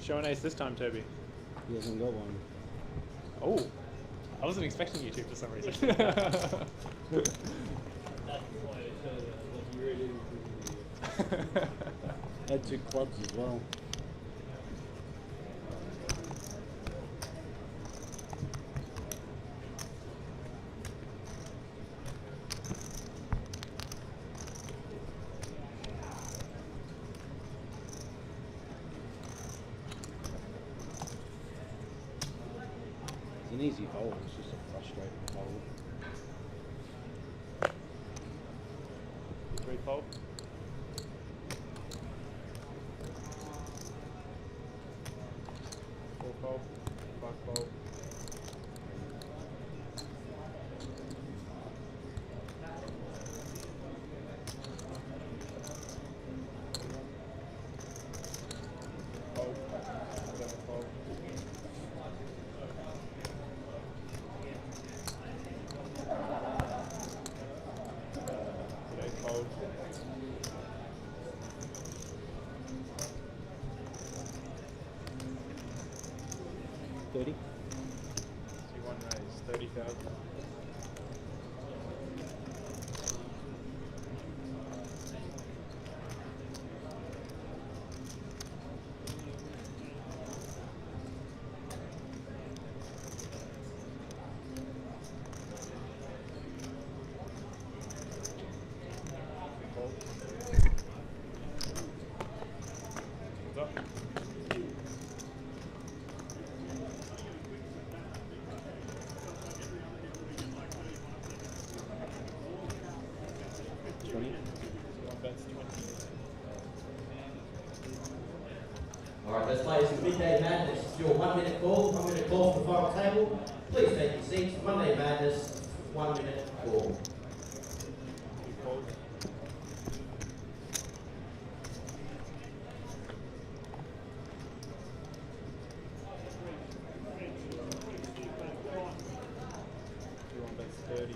Show an ace this time, Toby. He hasn't got one. Oh, I wasn't expecting you to for some reason. Had 2 clubs as well. It's an easy fold, it's just a frustrating fold. 3 fold. 4 fold. 5 fold. Fold. 7 fold. 8 fold. 30? C1 raise, 30,000. Fold. What's up? Alright, let's play some Midday Madness. It's your 1 minute call for the final table. Please take your seats. Monday Madness, 1 minute call. Everyone bets 30.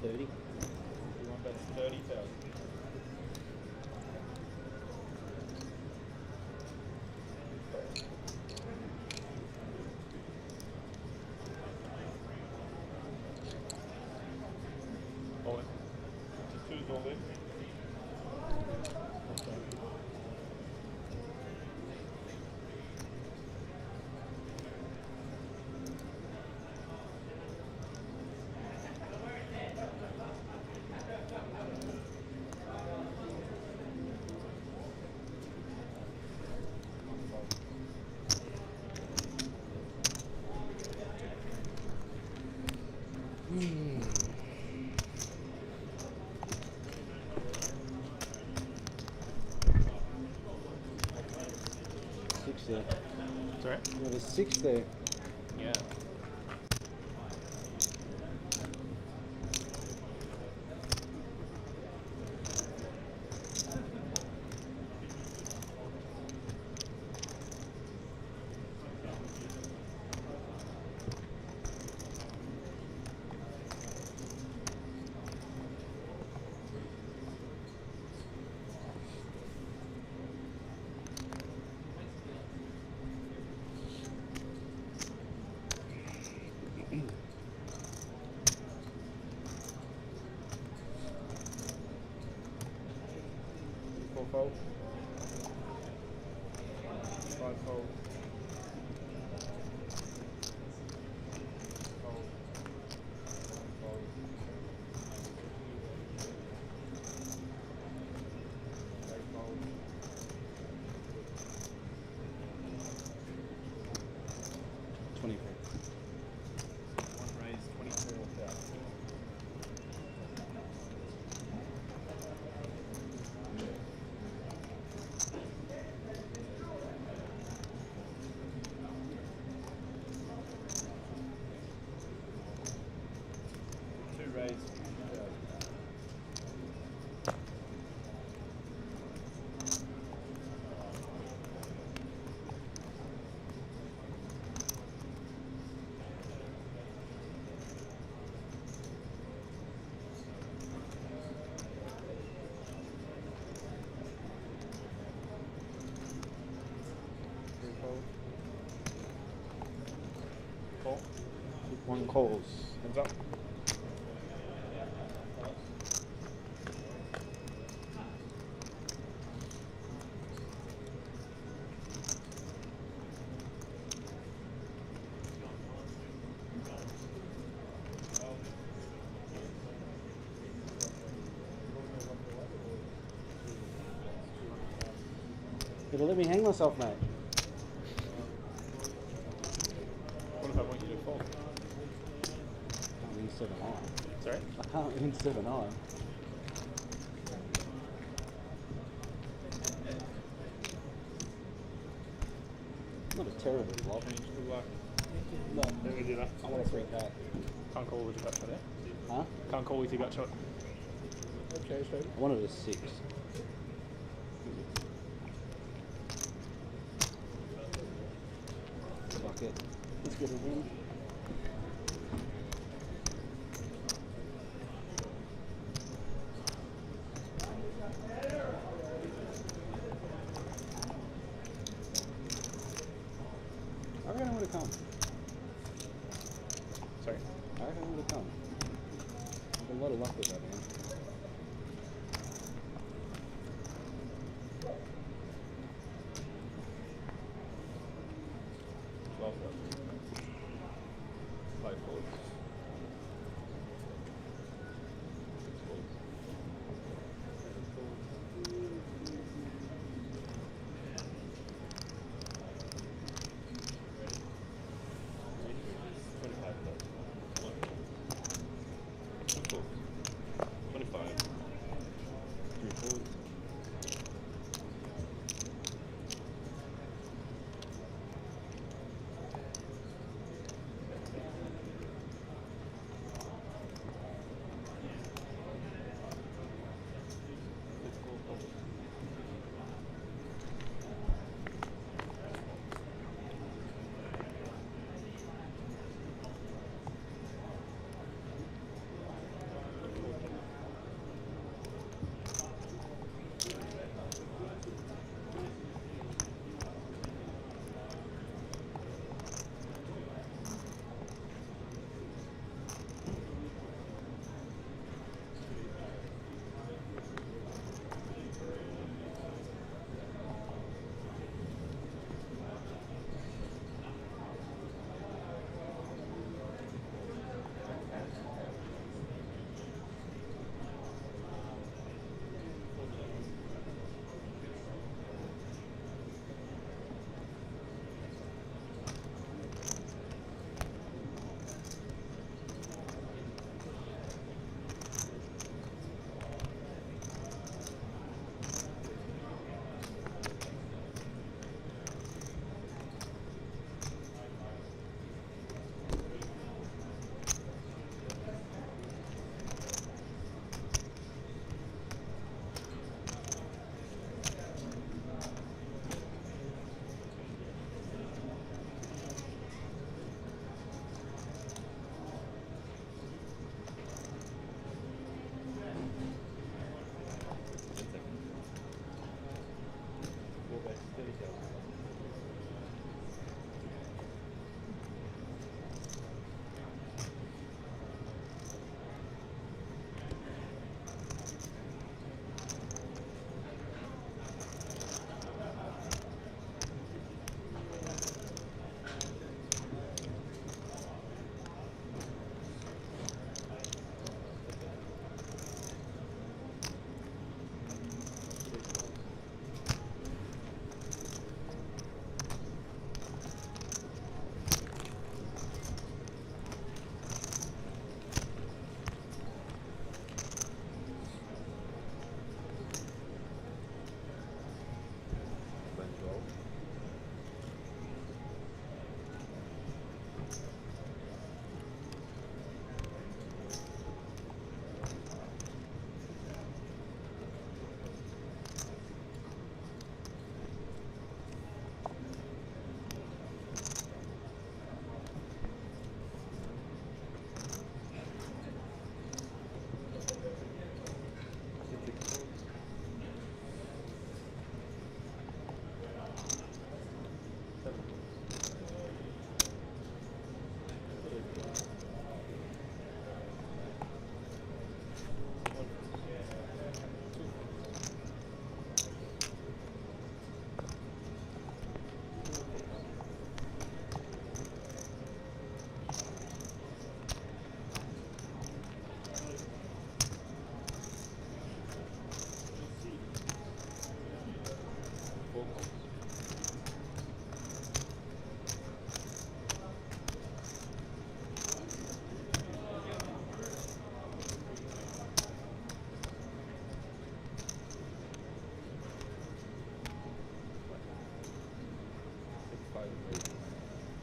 Everyone bets 30,000. All in. Just two's all in. Six there. Sorry? Yeah, there's 6 there. Yeah. Four fold. 5 fold. Fold. 1 fold. 8 fold. 24. 1 raise 24,000. Two raise 50,000. Three fold. Call. 1 calls. Hands up. It'll let me hang myself, mate. What if I want you to fold? I can't win 7-9. Sorry? I can't win 7-9. Not a terrible flop. Change the luck. No, Then we do that. I want a 3K. Can't call with your gut shot there. Huh? Can't call with your gut shot. Okay, straight. I wanted a 6. Fuck it. Let's get a win. I reckon I would have come. Sorry. I reckon I would have come. I've got a lot of luck with that, man.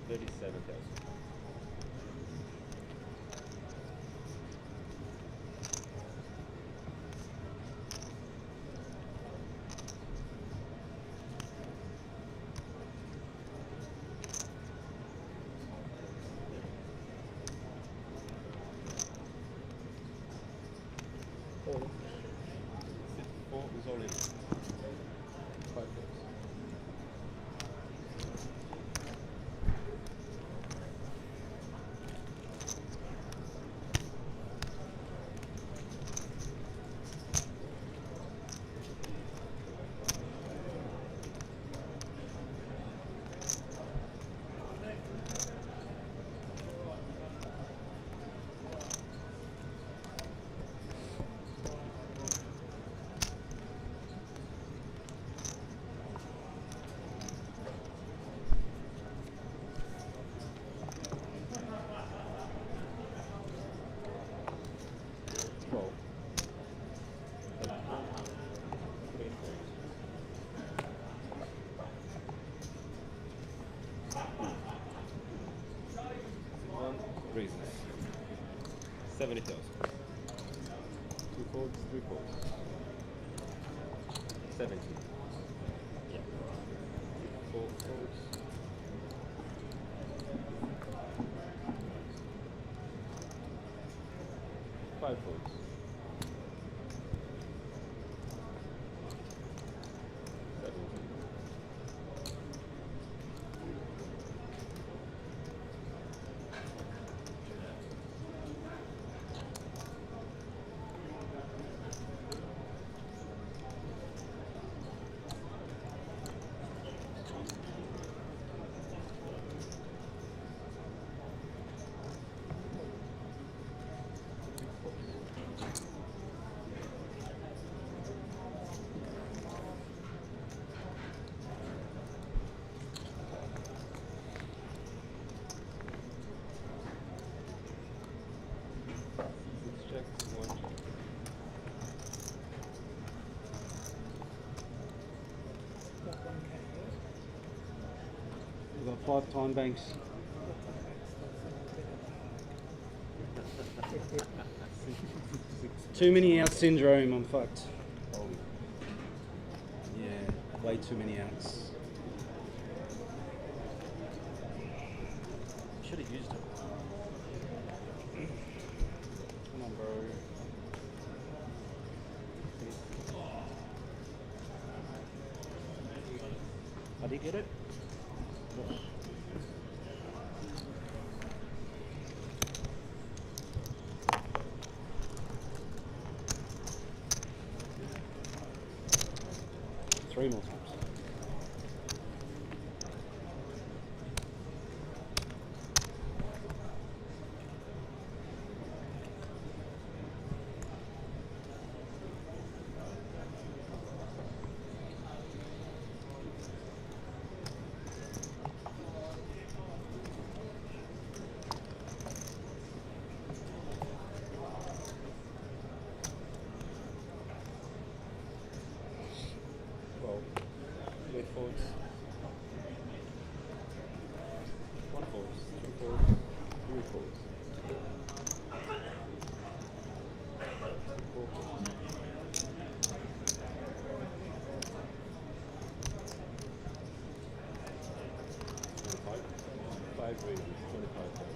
37,000. Four is all in. 5 votes. Reasons. 70,000. 2 folds, 3 folds. 70. Yeah. 4 folds. 5 folds. 70. Check 1. We've got 5 time banks. Too many outs syndrome, I'm fucked. Yeah, way too many outs. Should have used it. Come on, bro. I did get it. Three more times. Well, left forwards. One forwards, two forwards, three forwards. Four forwards. Five reasons, 25,000.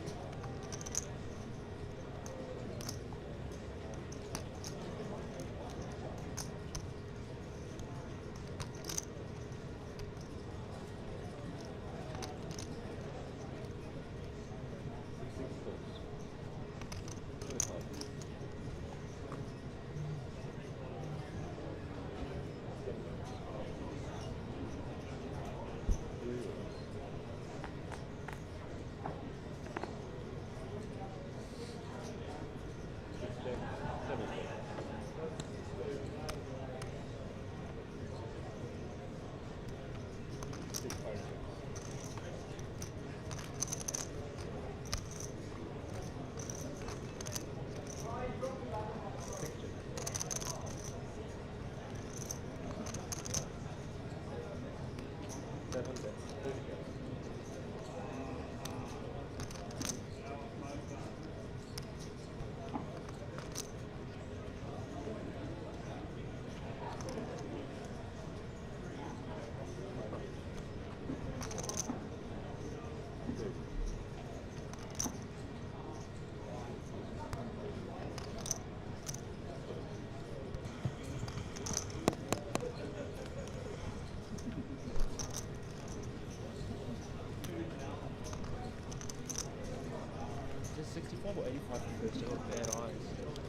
Is it 65 or 85 for first to have bad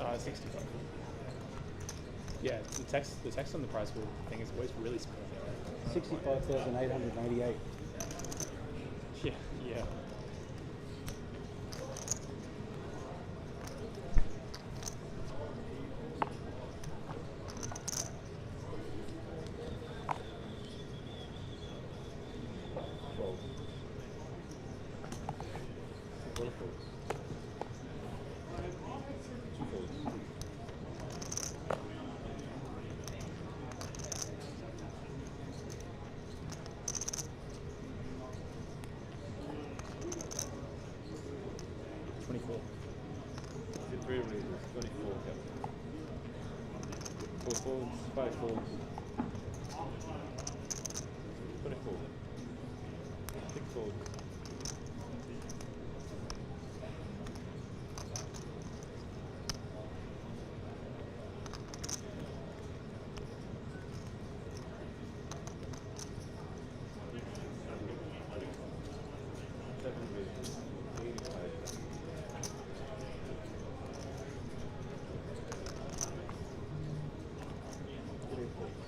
eyes? 65. Yeah, the text on the price wheel thing is always really small. 65,888. Yeah, yeah. One forwards. Two forwards. 24. Three reasons, 24 captain. Four forwards, five forwards. 24. Six forwards. Seven reasons, 85. Three forwards.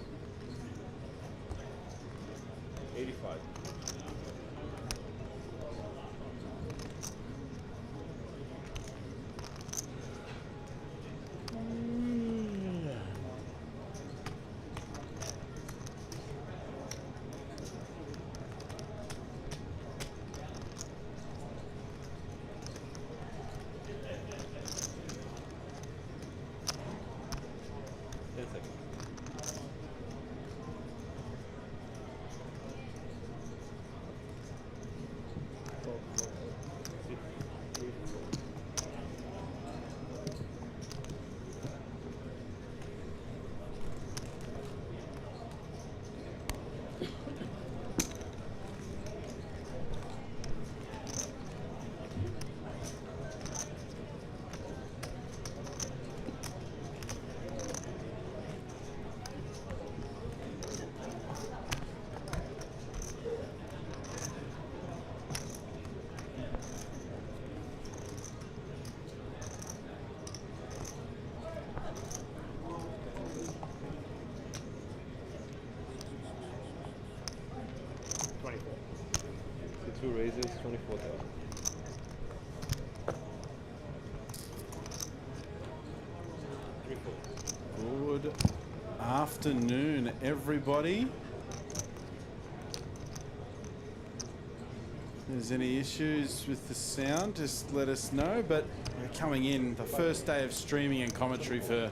2 raises, 24,000. Good afternoon, everybody. If there's any issues with the sound, just let us know. But we're coming in the first day of streaming and commentary for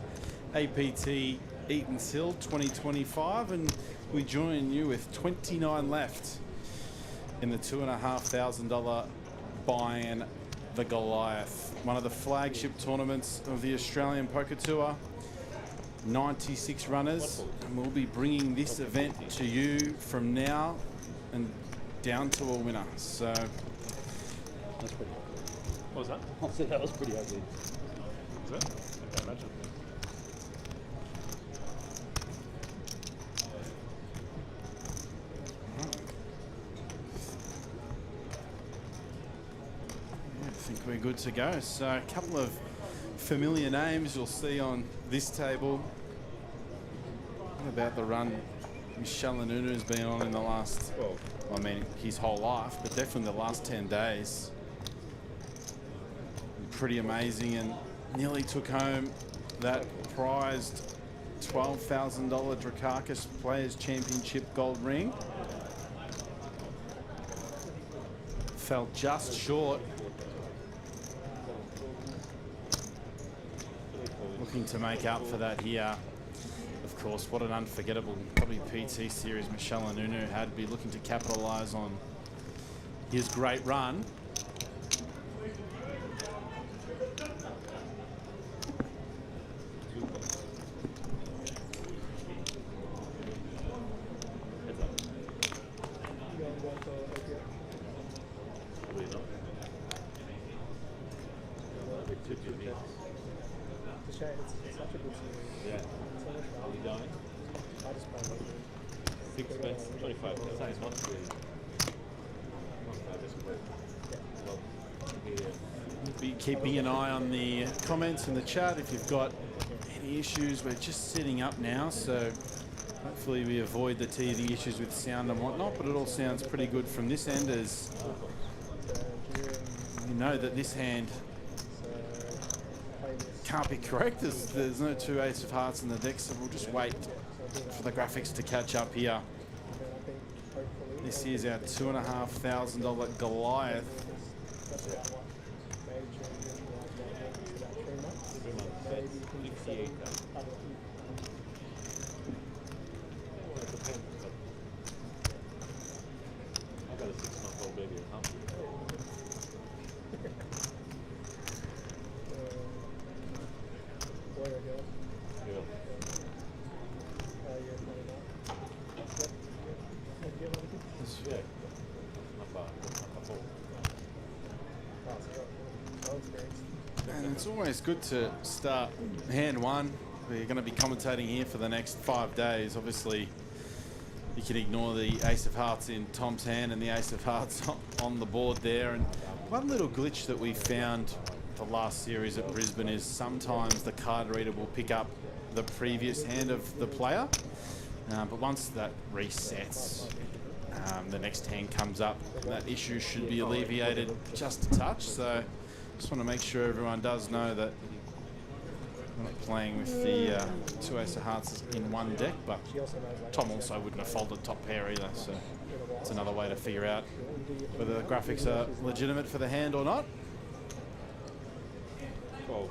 APT Eatons Hill 2025, and we join you with 29 left in the $2,500 buy-in, the Goliath, one of the flagship tournaments of the Australian Poker Tour. 96 runners, and we'll be bringing this event to you from now and down to a winner. So That's pretty. What was that? I said that was pretty ugly. Is it? I can't imagine. I think we're good to go. So a couple of familiar names you'll see on this table. What about the run Michelle Anunu has been on in the last, well, I mean, his whole life, but definitely the last 10 days. Pretty amazing, and nearly took home that prized $12,000 Drakakis Players Championship gold ring. Fell just short. Looking to make up for that here. Of course, what an unforgettable WPT series Michelle Anunu had to be looking to capitalise on his great run. It's such a good series. Yeah. So much Are fun. you dying? I just play it. 6 bets, 25. It's not really. Well, Be keeping an eye on the comments in the chat if you've got any issues. We're just setting up now, so hopefully we avoid the teething issues with sound and whatnot, but it all sounds pretty good from this end, as you know that this hand can't be correct. There's no 2 ace of hearts in the deck, so we'll just wait for the graphics to catch up here. This is our $2,500 Goliath. 68. I got a 6-month-old baby at home. Boy or girl? Girl. You're 29. Yep. And do you have other kids? Yeah. Not bad. Not bad. Oh, so no experience. And it's always good to start hand one. We're going to be commentating here for the next 5 days. Obviously, you can ignore the ace of hearts in Tom's hand and the ace of hearts on the board there. And one little glitch that we found the last series at Brisbane is sometimes the card reader will pick up the previous hand of the player. But once that resets, the next hand comes up. That issue should be alleviated just a touch. So just want to make sure everyone does know that we're not playing with the 2 ace of hearts in one deck, but Tom also wouldn't have folded top pair either, so it's another way to figure out whether the graphics are legitimate for the hand or not. 12.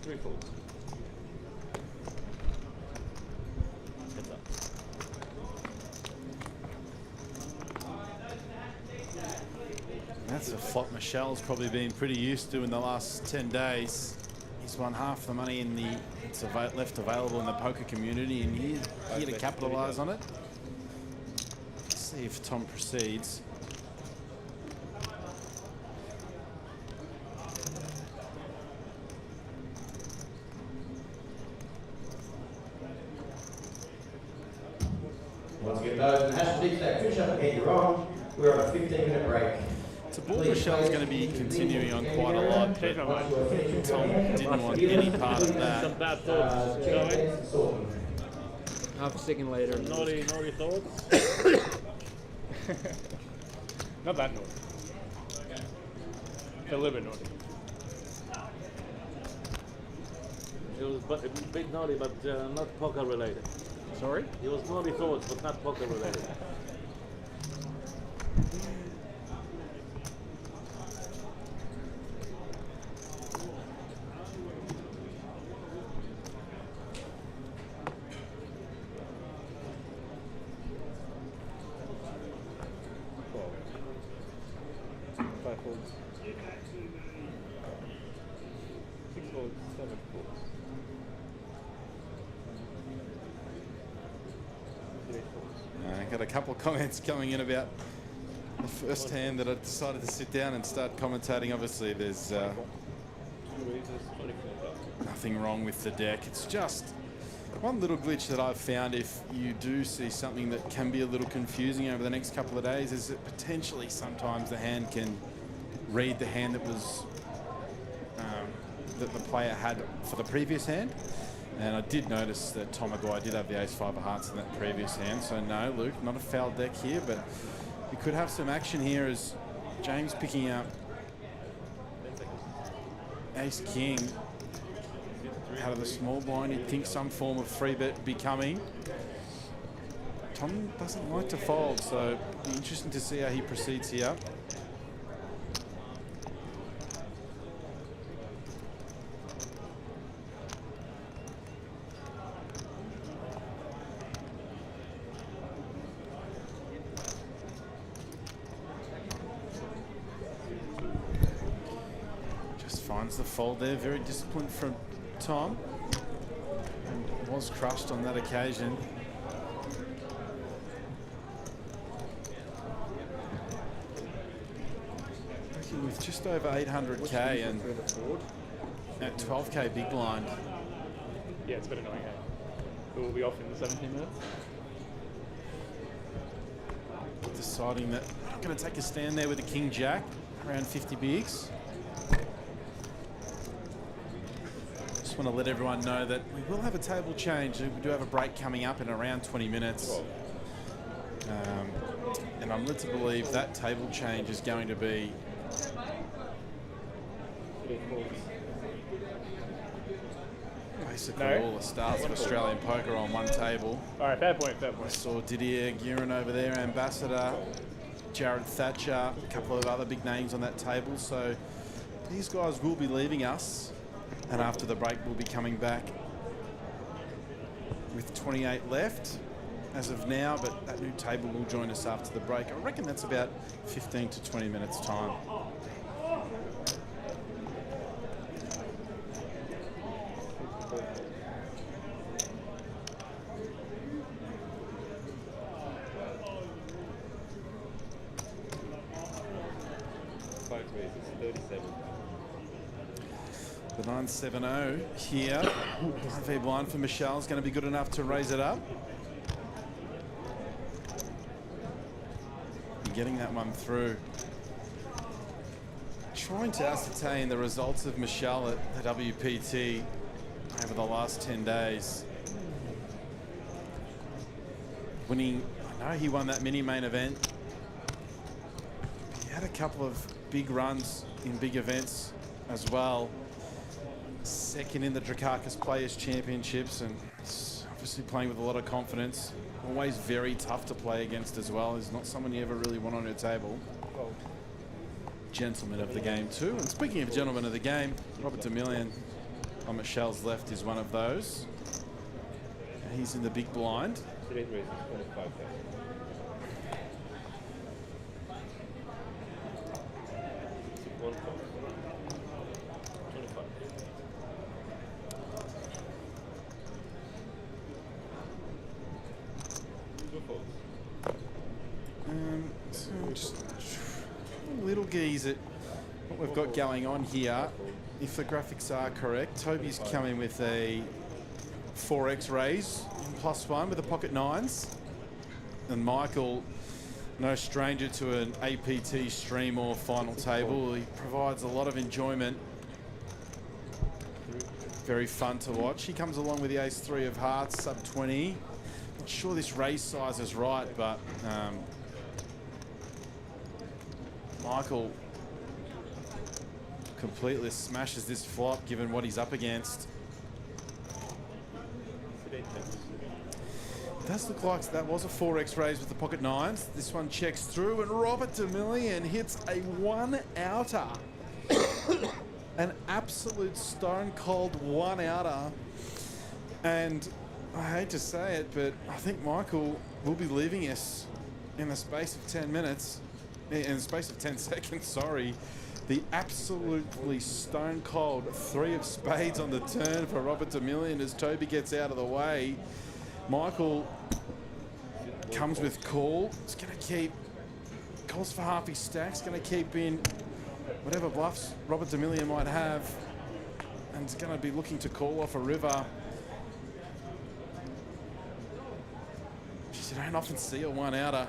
Three folds. Heads up. That's a flop Michelle's probably been pretty used to in the last 10 days. He's won half the money in it's left available in the poker community, and he's here to capitalise on it. Let's see if Tom proceeds. Once again, those and hash sticks that finish up again, you're on. We're on a 15-minute break. It's a ball Michelle's going to be continuing on quite a lot, but Tom didn't want any part of that. Some bad thoughts going. Half a second later. Naughty thoughts. Not that naughty. A little bit naughty. It was a bit naughty, but not poker related. Sorry? It was naughty thoughts, but not poker related. Five folds. 6 folds, 7 folds. 8 folds. I got a couple of comments coming in about the first hand that I decided to sit down and start commentating. Obviously, there's nothing wrong with the deck. It's just one little glitch that I've found. If you do see something that can be a little confusing over the next couple of days, is that potentially sometimes the hand can read the hand that was that the player had for the previous hand. And I did notice that Tom Maguire did have the ace-5 of hearts in that previous hand. So no, Luke, not a foul deck here, but we could have some action here as James picking up ace-king out of the small blind. You'd think some form of free bet would be coming. Tom doesn't like to fold, so it'll be interesting to see how he proceeds here. Finds the fold there, very disciplined from Tom, and was crushed on that occasion. Working with just over 800k and at 12k big blind. Yeah, it's a bit annoying. It will be off in the 17 minutes. Deciding that I'm going to take a stand there with the King Jack, around 50 bigs. Want to let everyone know that we will have a table change. We do have a break coming up in around 20 minutes. And I'm led to believe that table change is going to be basically all the stars of Australian poker on one table. All right, fair point, fair I point. saw Didier Guerin over there, Ambassador, Jared Thatcher, a couple of other big names on that table. So these guys will be leaving us. And after the break, we'll be coming back with 28 left as of now, but that new table will join us after the break. I reckon that's about 15 to 20 minutes time. The 970 here. IV blind for Michelle is going to be good enough to raise it up. And getting that one through. Trying to ascertain the results of Michelle at the WPT over the last 10 days. Winning, I know he won that mini main event. He had a couple of big runs in big events as well. Second in the Drakakis Players Championships, and obviously playing with a lot of confidence. Always very tough to play against as well. He's not someone you ever really want on your table. Gentleman of the game too. And speaking of gentleman of the game, Robert Demillion on Michelle's left is one of those. And he's in the big blind. 1 fold. 25. Two folds. So just a little gaze at what we've got going on here. If the graphics are correct, Toby's coming with a 4x raise +1 with the pocket nines. And Michael, no stranger to an APT stream or final table. He provides a lot of enjoyment. Very fun to watch. He comes along with the ace-3 of hearts, sub 20. Not sure this raise size is right, but Michael completely smashes this flop given what he's up against. It does look like that was a 4x raise with the pocket nines. This one checks through and Robert Demillion hits a 1-outer. An absolute stone cold 1-outer. And I hate to say it, but I think Michael will be leaving us in the space of 10 minutes. In the space of 10 seconds, sorry. The absolutely stone cold 3 of spades on the turn for Robert Demillion as Toby gets out of the way. Michael comes with call. It's going to keep, calls for half his stacks, going to keep in whatever bluffs Robert Demillion might have, and it's going to be looking to call off a river. Just, you don't often see a 1-outer.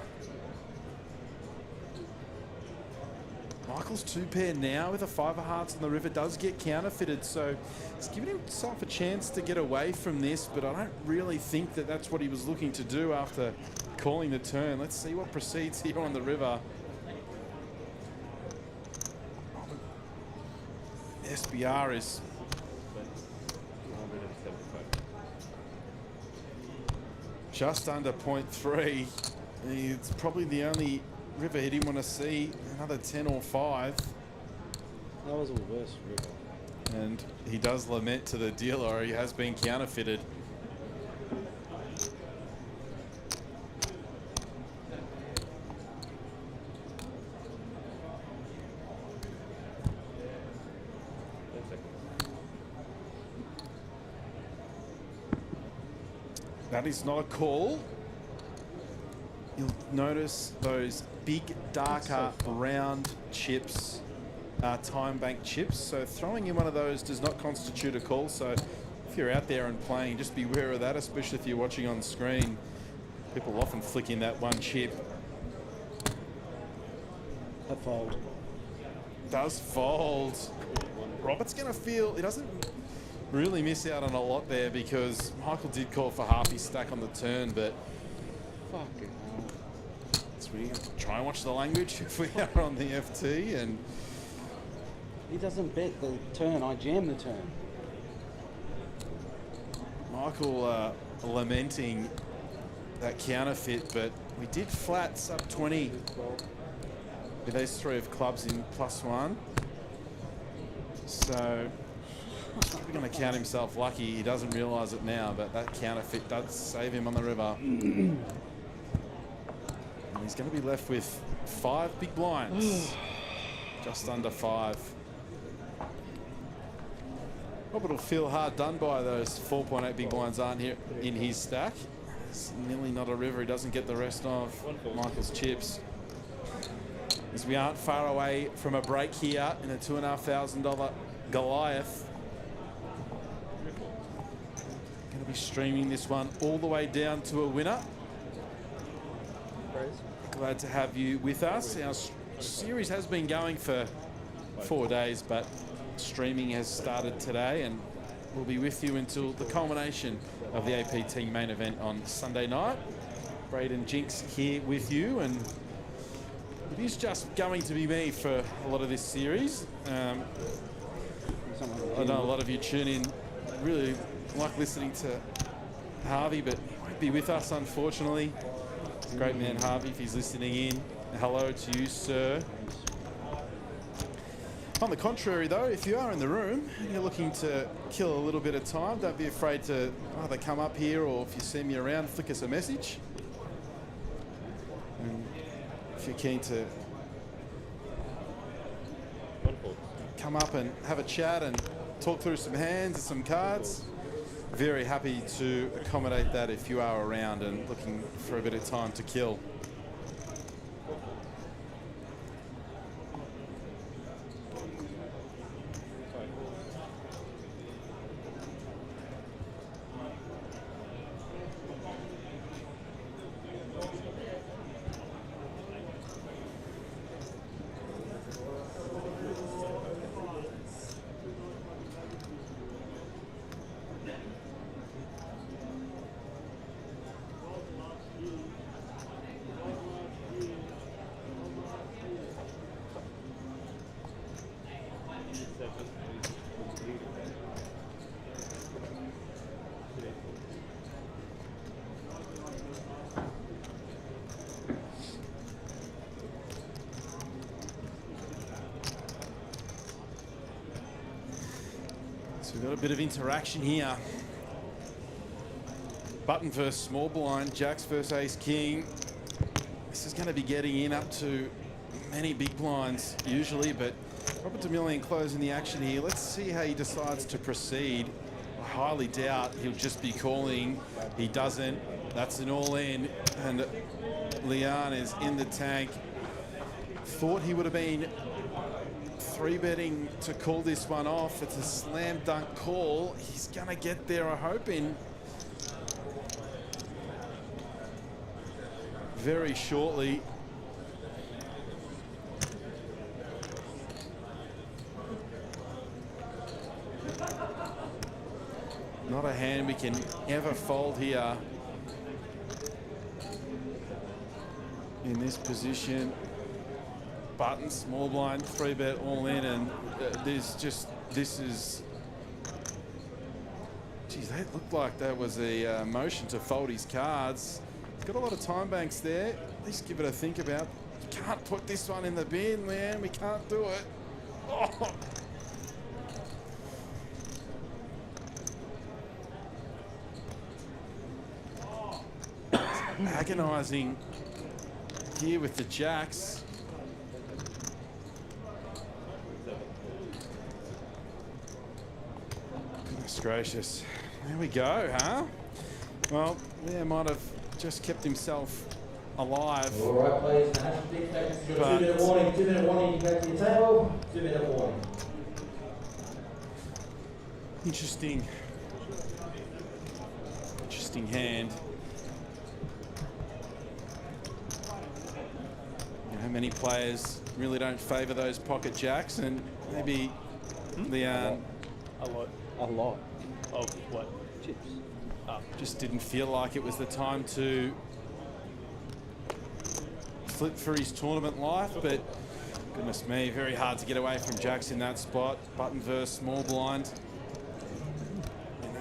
Michael's 2-pair now with a 5 of hearts on the river does get counterfeited, so he's giving himself a chance to get away from this, but I don't really think that that's what he was looking to do after calling the turn. Let's see what proceeds here on the river. SBR is just under 0.3. It's probably the only river he didn't want to see. Another 10 or 5. That was a worse river. And he does lament to the dealer he has been counterfeited. That is not a call. You'll notice those big, darker, round chips, time bank chips. So throwing in one of those does not constitute a call. So if you're out there and playing, just be aware of that, especially if you're watching on screen. People often flick in that one chip. A fold. Does fold. Robert's going to feel, he doesn't really miss out on a lot there because Michael did call for half his stack on the turn, but Fucking hell. so we try and watch the language if we are on the FT, and He doesn't bet the turn, I jam the turn. Michael lamenting that counterfeit, but we did flat sub 20 with those 3 of clubs in +1. So he's probably going to count himself lucky. He doesn't realise it now, but that counterfeit does save him on the river. And he's going to be left with 5 big blinds. Just under 5. Robert will feel hard done by those 4.8 big blinds aren't here in his stack. It's nearly not a river. He doesn't get the rest of Michael's chips. As we aren't far away from a break here in a $2,500 Goliath. Going to be streaming this one all the way down to a winner. Glad to have you with us. Our series has been going for 4 days, but streaming has started today, and we'll be with you until the culmination of the APT main event on Sunday night. Braden Jinx here with you, and it is just going to be me for a lot of this series. I know a lot of you tune in, really like listening to Harvey, but he won't be with us, unfortunately. Great man Harvey, if he's listening in. Hello to you, sir. On the contrary, though, if you are in the room and you're looking to kill a little bit of time, don't be afraid to either come up here, or if you see me around, flick us a message. And if you're keen to come up and have a chat and talk through some hands and some cards. Very happy to accommodate that if you are around and looking for a bit of time to kill. So we've got a bit of interaction here. Button versus small blind, Jacks versus Ace King. This is going to be getting in up to many big blinds usually, but Robert Demillion closing the action here. Let's see how he decides to proceed. I highly doubt he'll just be calling. He doesn't. That's an all-in, and Leon is in the tank. Thought he would have been 3-betting to call this one off. It's a slam dunk call. He's gonna get there, I'm hoping, very shortly. Not a hand we can ever fold here in this position. Button, small blind, 3-bet all in, and this is, geez, that looked like that was a motion to fold his cards. He's got a lot of time banks there. At least give it a think about. You can't put this one in the bin, man. We can't do it. Oh. Agonizing here with the Jacks. Goodness gracious. There we go, huh? Well, Leo might have just kept himself alive. All right, please. Got 2 minute warning. 2 minute warning. You go to your table. 2 minute warning. Interesting hand. You know, many players really don't favour those pocket jacks, and maybe Leon A lot. A lot. Of what? Chips. just didn't feel like it was the time to flip for his tournament life, but goodness me, very hard to get away from jacks in that spot. Button versus small blind. You know,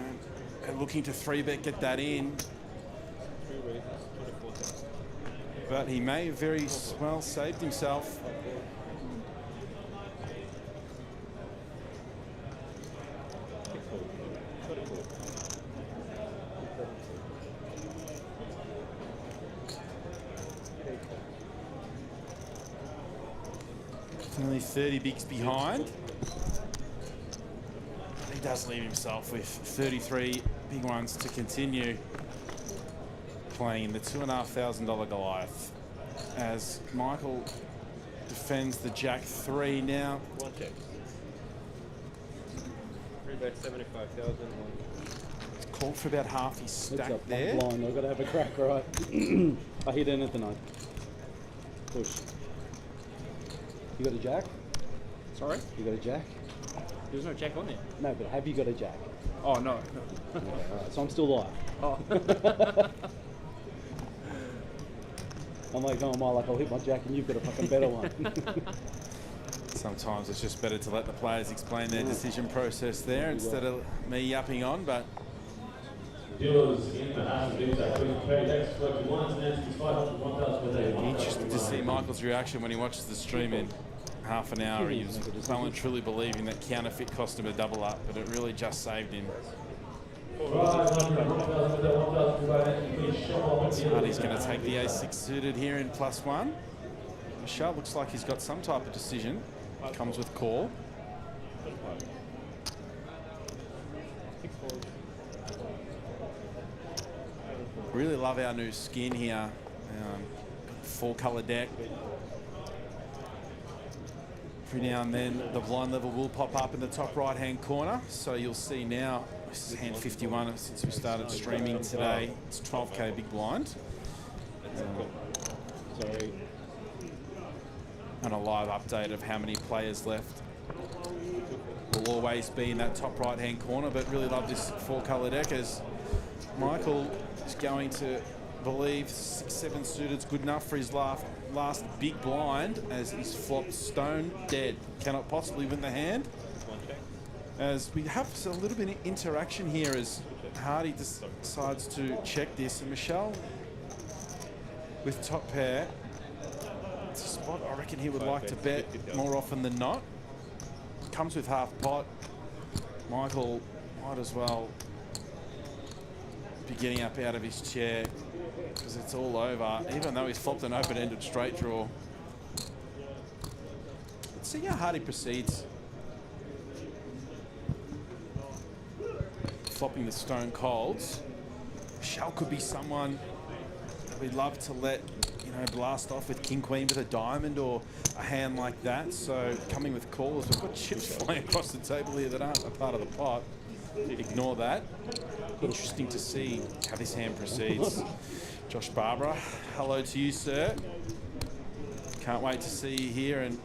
and looking to 3-bet, get that in. But he may have very well saved himself. Only 30 bigs behind. He does leave himself with 33 big ones to continue playing the $2,500 Goliath as Michael defends the Jack 3 now. One check. 3-bet 75,000. Called for about half his stack there. Blind. I've got to have a crack, right? I hit anything, I push. You got a jack? Sorry? You got a jack? There's no jack on there. No, but have you got a jack? Oh, no. Okay, alright, so I'm still live. Oh. I'm like, oh my, like I'll hit my jack and you've got a fucking better one. Sometimes it's just better to let the players explain their decision process there instead of me yapping on, but Dealers in the house of these are paid next 21 and 500 1,000 per day. interested to see Michael's reaction when he watches the stream in half an hour. He was well and truly believing that counterfeit cost him a double up, but it really just saved him. Hardy's going to take the ace-6 suited here in +1. Michelle looks like he's got some type of decision. Comes with call. Really love our new skin here. 4-colour deck. Every now and then the blind level will pop up in the top right hand corner. So you'll see now, this is hand 51 since we started streaming today. It's 12k big blind. Sorry. And a live update of how many players left. Will always be in that top right hand corner, but really love this 4-colour deck as Michael is going to believe 6-7 suited's good enough for his last big blind as he's flopped stone dead. Cannot possibly win the hand. As we have a little bit of interaction here as Hardy decides to check this, and Michelle with top pair. It's a spot I reckon he would like to bet more often than not. Comes with half pot. Michael might as well be getting up out of his chair because it's all over, even though he's flopped an open-ended straight draw. Let's see how Hardy proceeds. Flopping the stone colds. Michelle could be someone we'd love to let, you know, blast off with king queen with a diamond or a hand like that. So coming with calls, we've got chips flying across the table here that aren't a part of the pot. Ignore that. Interesting to see how this hand proceeds. Josh Barbara, hello to you, sir. Can't wait to see you here and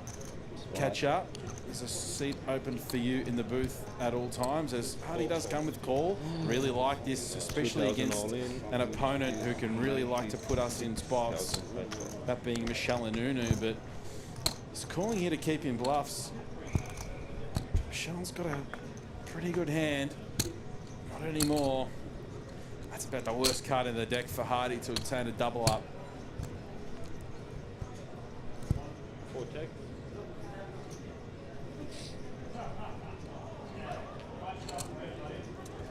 catch up. There's a seat open for you in the booth at all times, as Hardy does come with call. Really like this, especially against an opponent who can really like to put us in spots, that being Michelle Anunu, but he's calling here to keep in bluffs. Michelle's got a pretty good hand. Not anymore. That's about the worst card in the deck for Hardy to obtain a double up.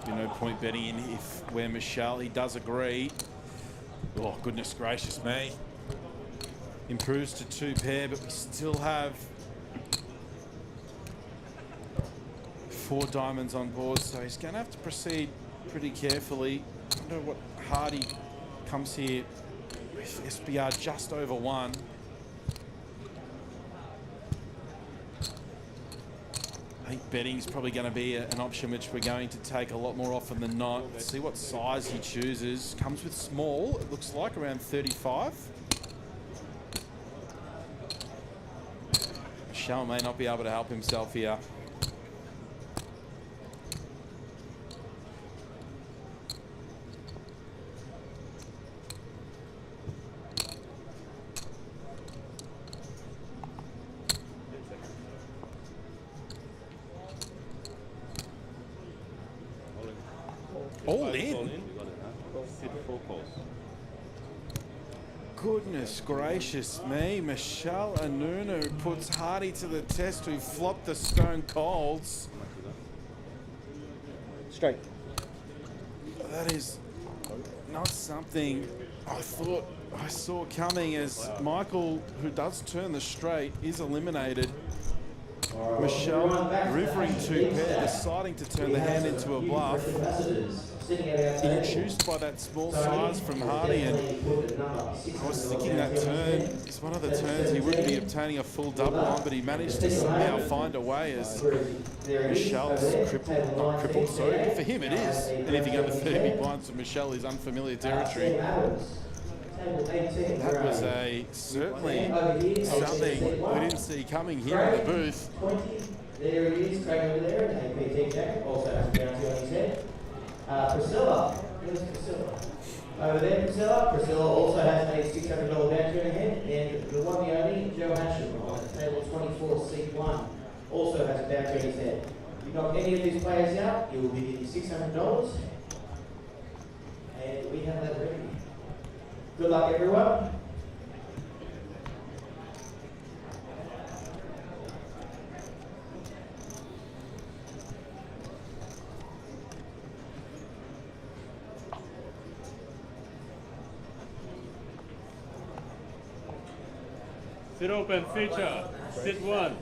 No point betting in if we're Michelle. He does agree. Oh, goodness gracious me. Improves to 2 pair, but we still have 4 diamonds on board, so he's going to have to proceed pretty carefully. I wonder what Hardy comes here with SBR just over 1. I think betting is probably going to be an option which we're going to take a lot more often than not. Let's see what size he chooses. Comes with small, it looks like around 35. Michelle may not be able to help himself here. All in. Goodness gracious me. Michelle Anunu puts Hardy to the test, who flopped the stone colds. Straight. That is not something I thought I saw coming, as Michael, who does turn the straight, is eliminated. Michelle, rivering 2 pair, deciding to turn the hand into a bluff. Induced by that small size from Hardy, and I was thinking that turn is one of the turns he wouldn't be obtaining a full double on, but he managed to somehow find a way, as Michelle's crippled, not crippled, sorry, but for him it is. Anything under 30 big blinds for Michelle is unfamiliar territory. That was certainly something we didn't see coming here in the booth. There he is, Craig over there, an APT jacket, also has a bounty on his head. Priscilla, where's Priscilla? Over there, Priscilla. Priscilla also has a $600 bounty on her head, and the one, the only, Joe Hasham on table 24, seat 1, also has a bounty on his head. If you knock any of these players out, you will be getting $600, and we have that ready. Good luck, everyone. Sit open, feature. Sit 1.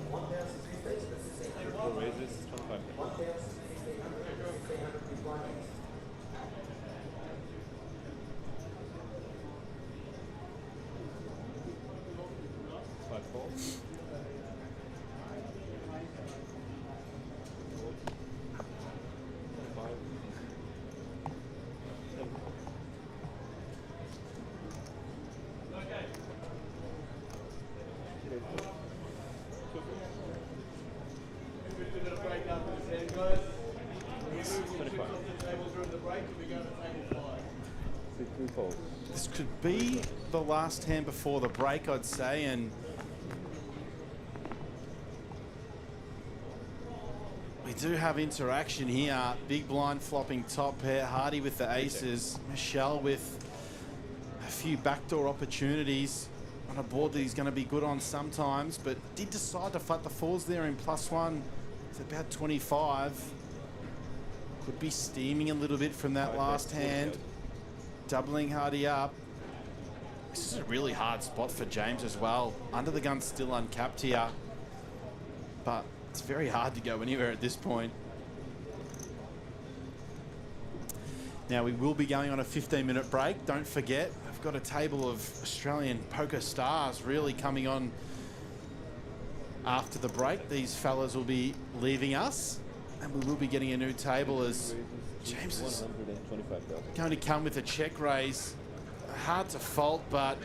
Four raises, 25. Five folds. Five. Seven. Three folds. This could be the last hand before the break, I'd say, and we do have interaction here. Big blind flopping top pair, Hardy with the aces, Michelle with a few backdoor opportunities on a board that he's going to be good on sometimes, but did decide to fight the fours there in +1. It's about 25. Could be steaming a little bit from that last hand. Doubling Hardy up. This is a really hard spot for James as well. Under the gun still uncapped here, but it's very hard to go anywhere at this point. Now we will be going on a 15-minute break. Don't forget, I've got a table of Australian poker stars really coming on after the break. These fellas will be leaving us, and we will be getting a new table as James is going to come with a check raise. Hard to fault, but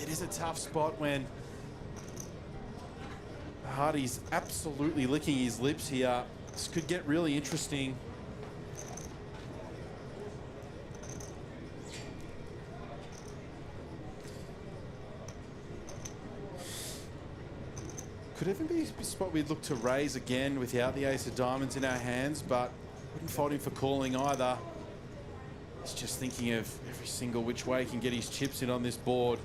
it is a tough spot when Hardy's absolutely licking his lips here. This could get really interesting. Could even be a spot we'd look to raise again without the ace of diamonds in our hands, but wouldn't fault him for calling either. He's just thinking of every single which way he can get his chips in on this board.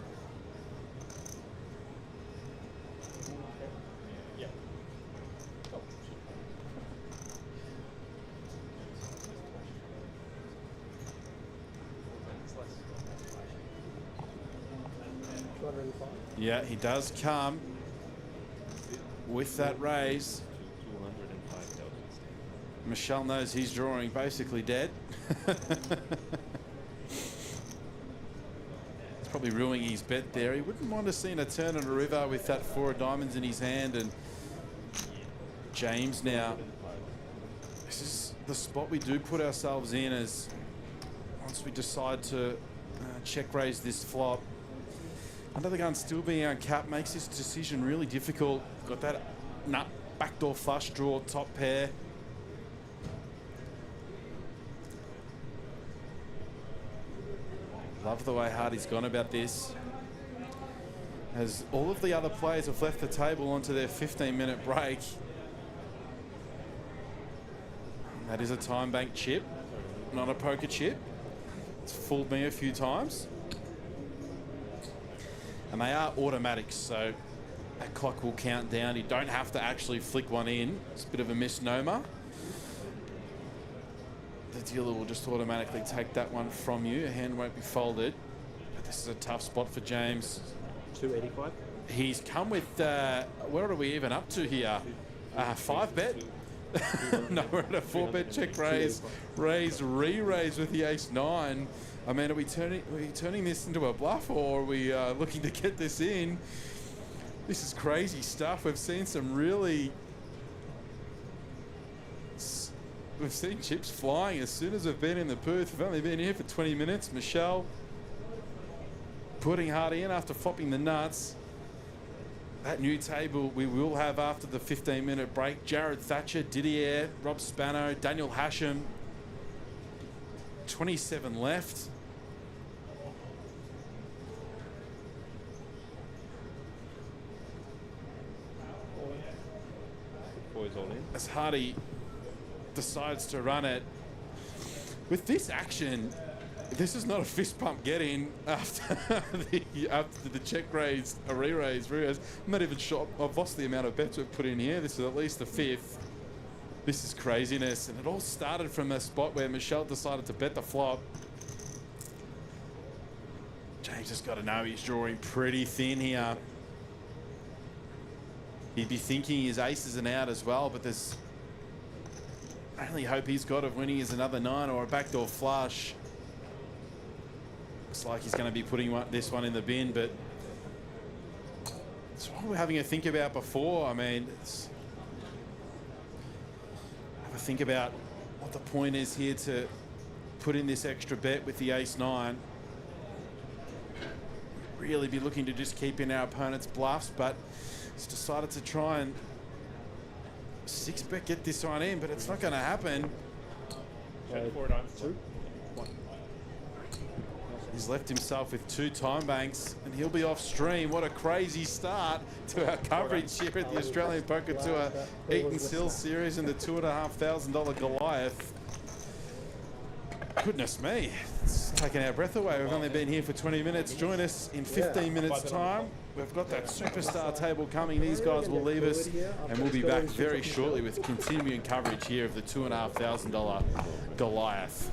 Yeah, he does come with that raise. 205,000. Michelle knows he's drawing basically dead. It's probably ruining his bet there. He wouldn't mind have seen a turn on a river with that 4 of diamonds in his hand. And James now. This is the spot we do put ourselves in, as once we decide to check raise this flop. Under the gun still being uncapped makes this decision really difficult. Got that nut backdoor flush draw, top pair. Love the way Hardy's gone about this, as all of the other players have left the table onto their 15-minute break. That is a time bank chip, not a poker chip. It's fooled me a few times. And they are automatics, so that clock will count down. You don't have to actually flick one in. It's a bit of a misnomer. The dealer will just automatically take that one from you. A hand won't be folded. But this is a tough spot for James. 285. He's come with, what are we even up to here? 5 bet? No, we're at a 4 bet check raise. Raise, re-raise with the ace-9. I mean, are we turning this into a bluff, or are we looking to get this in? This is crazy stuff. We've seen some really... We've seen chips flying as soon as we've been in the booth. We've only been here for 20 minutes. Michelle putting Hardy in after flopping the nuts. That new table we will have after the 15-minute break. Jared Thatcher, Didier, Rob Spano, Daniel Hashem. 27 left. Boys all in. As Hardy decides to run it. With this action, this is not a fist pump get in after the check raise, a re-raise. I'm not even sure. I've lost the amount of bets we've put in here. This is at least the 5th. This is craziness. And it all started from a spot where Michelle decided to bet the flop. James has got to know he's drawing pretty thin here. He'd be thinking his ace is an out as well, but there's only hope he's got of winning is another 9 or a backdoor flush. Looks like he's going to be putting this one in the bin, but it's what we're having a think about before. I mean, have a think about what the point is here to put in this extra bet with the ace-9. Really be looking to just keep in our opponent's bluffs, but he's decided to try and 6-bet get this one in, but it's not going to happen. Check 4 times. 2. 1. He's left himself with 2 time banks, and he'll be off stream. What a crazy start to our coverage here at the Australian Poker Tour Eaton Sills Series and the $2,500 Goliath. Goodness me, it's taken our breath away. We've only been here for 20 minutes. Join us in 15 minutes time. We've got that superstar table coming. These guys will leave us, and we'll be back very shortly with continuing coverage here of the $2,500 Goliath.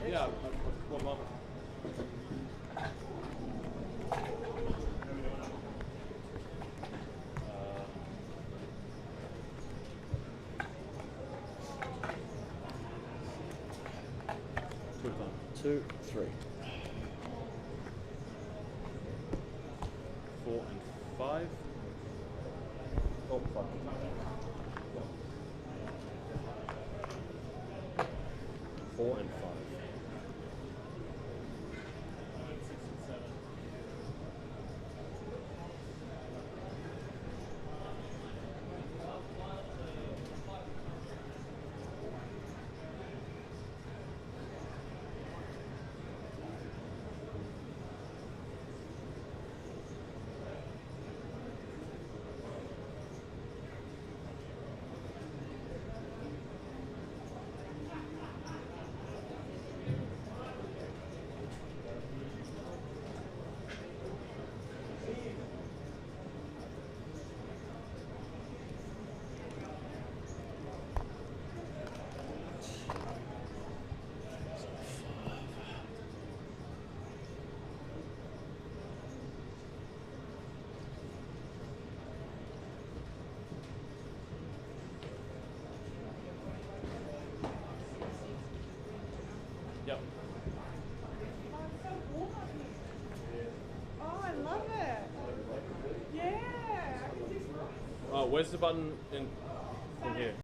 Yeah, one moment. Two, 3. 4 and 5. Oh, 5. 4 and 5. Yep. Oh, I love it. Yeah. Oh, where's the button in here?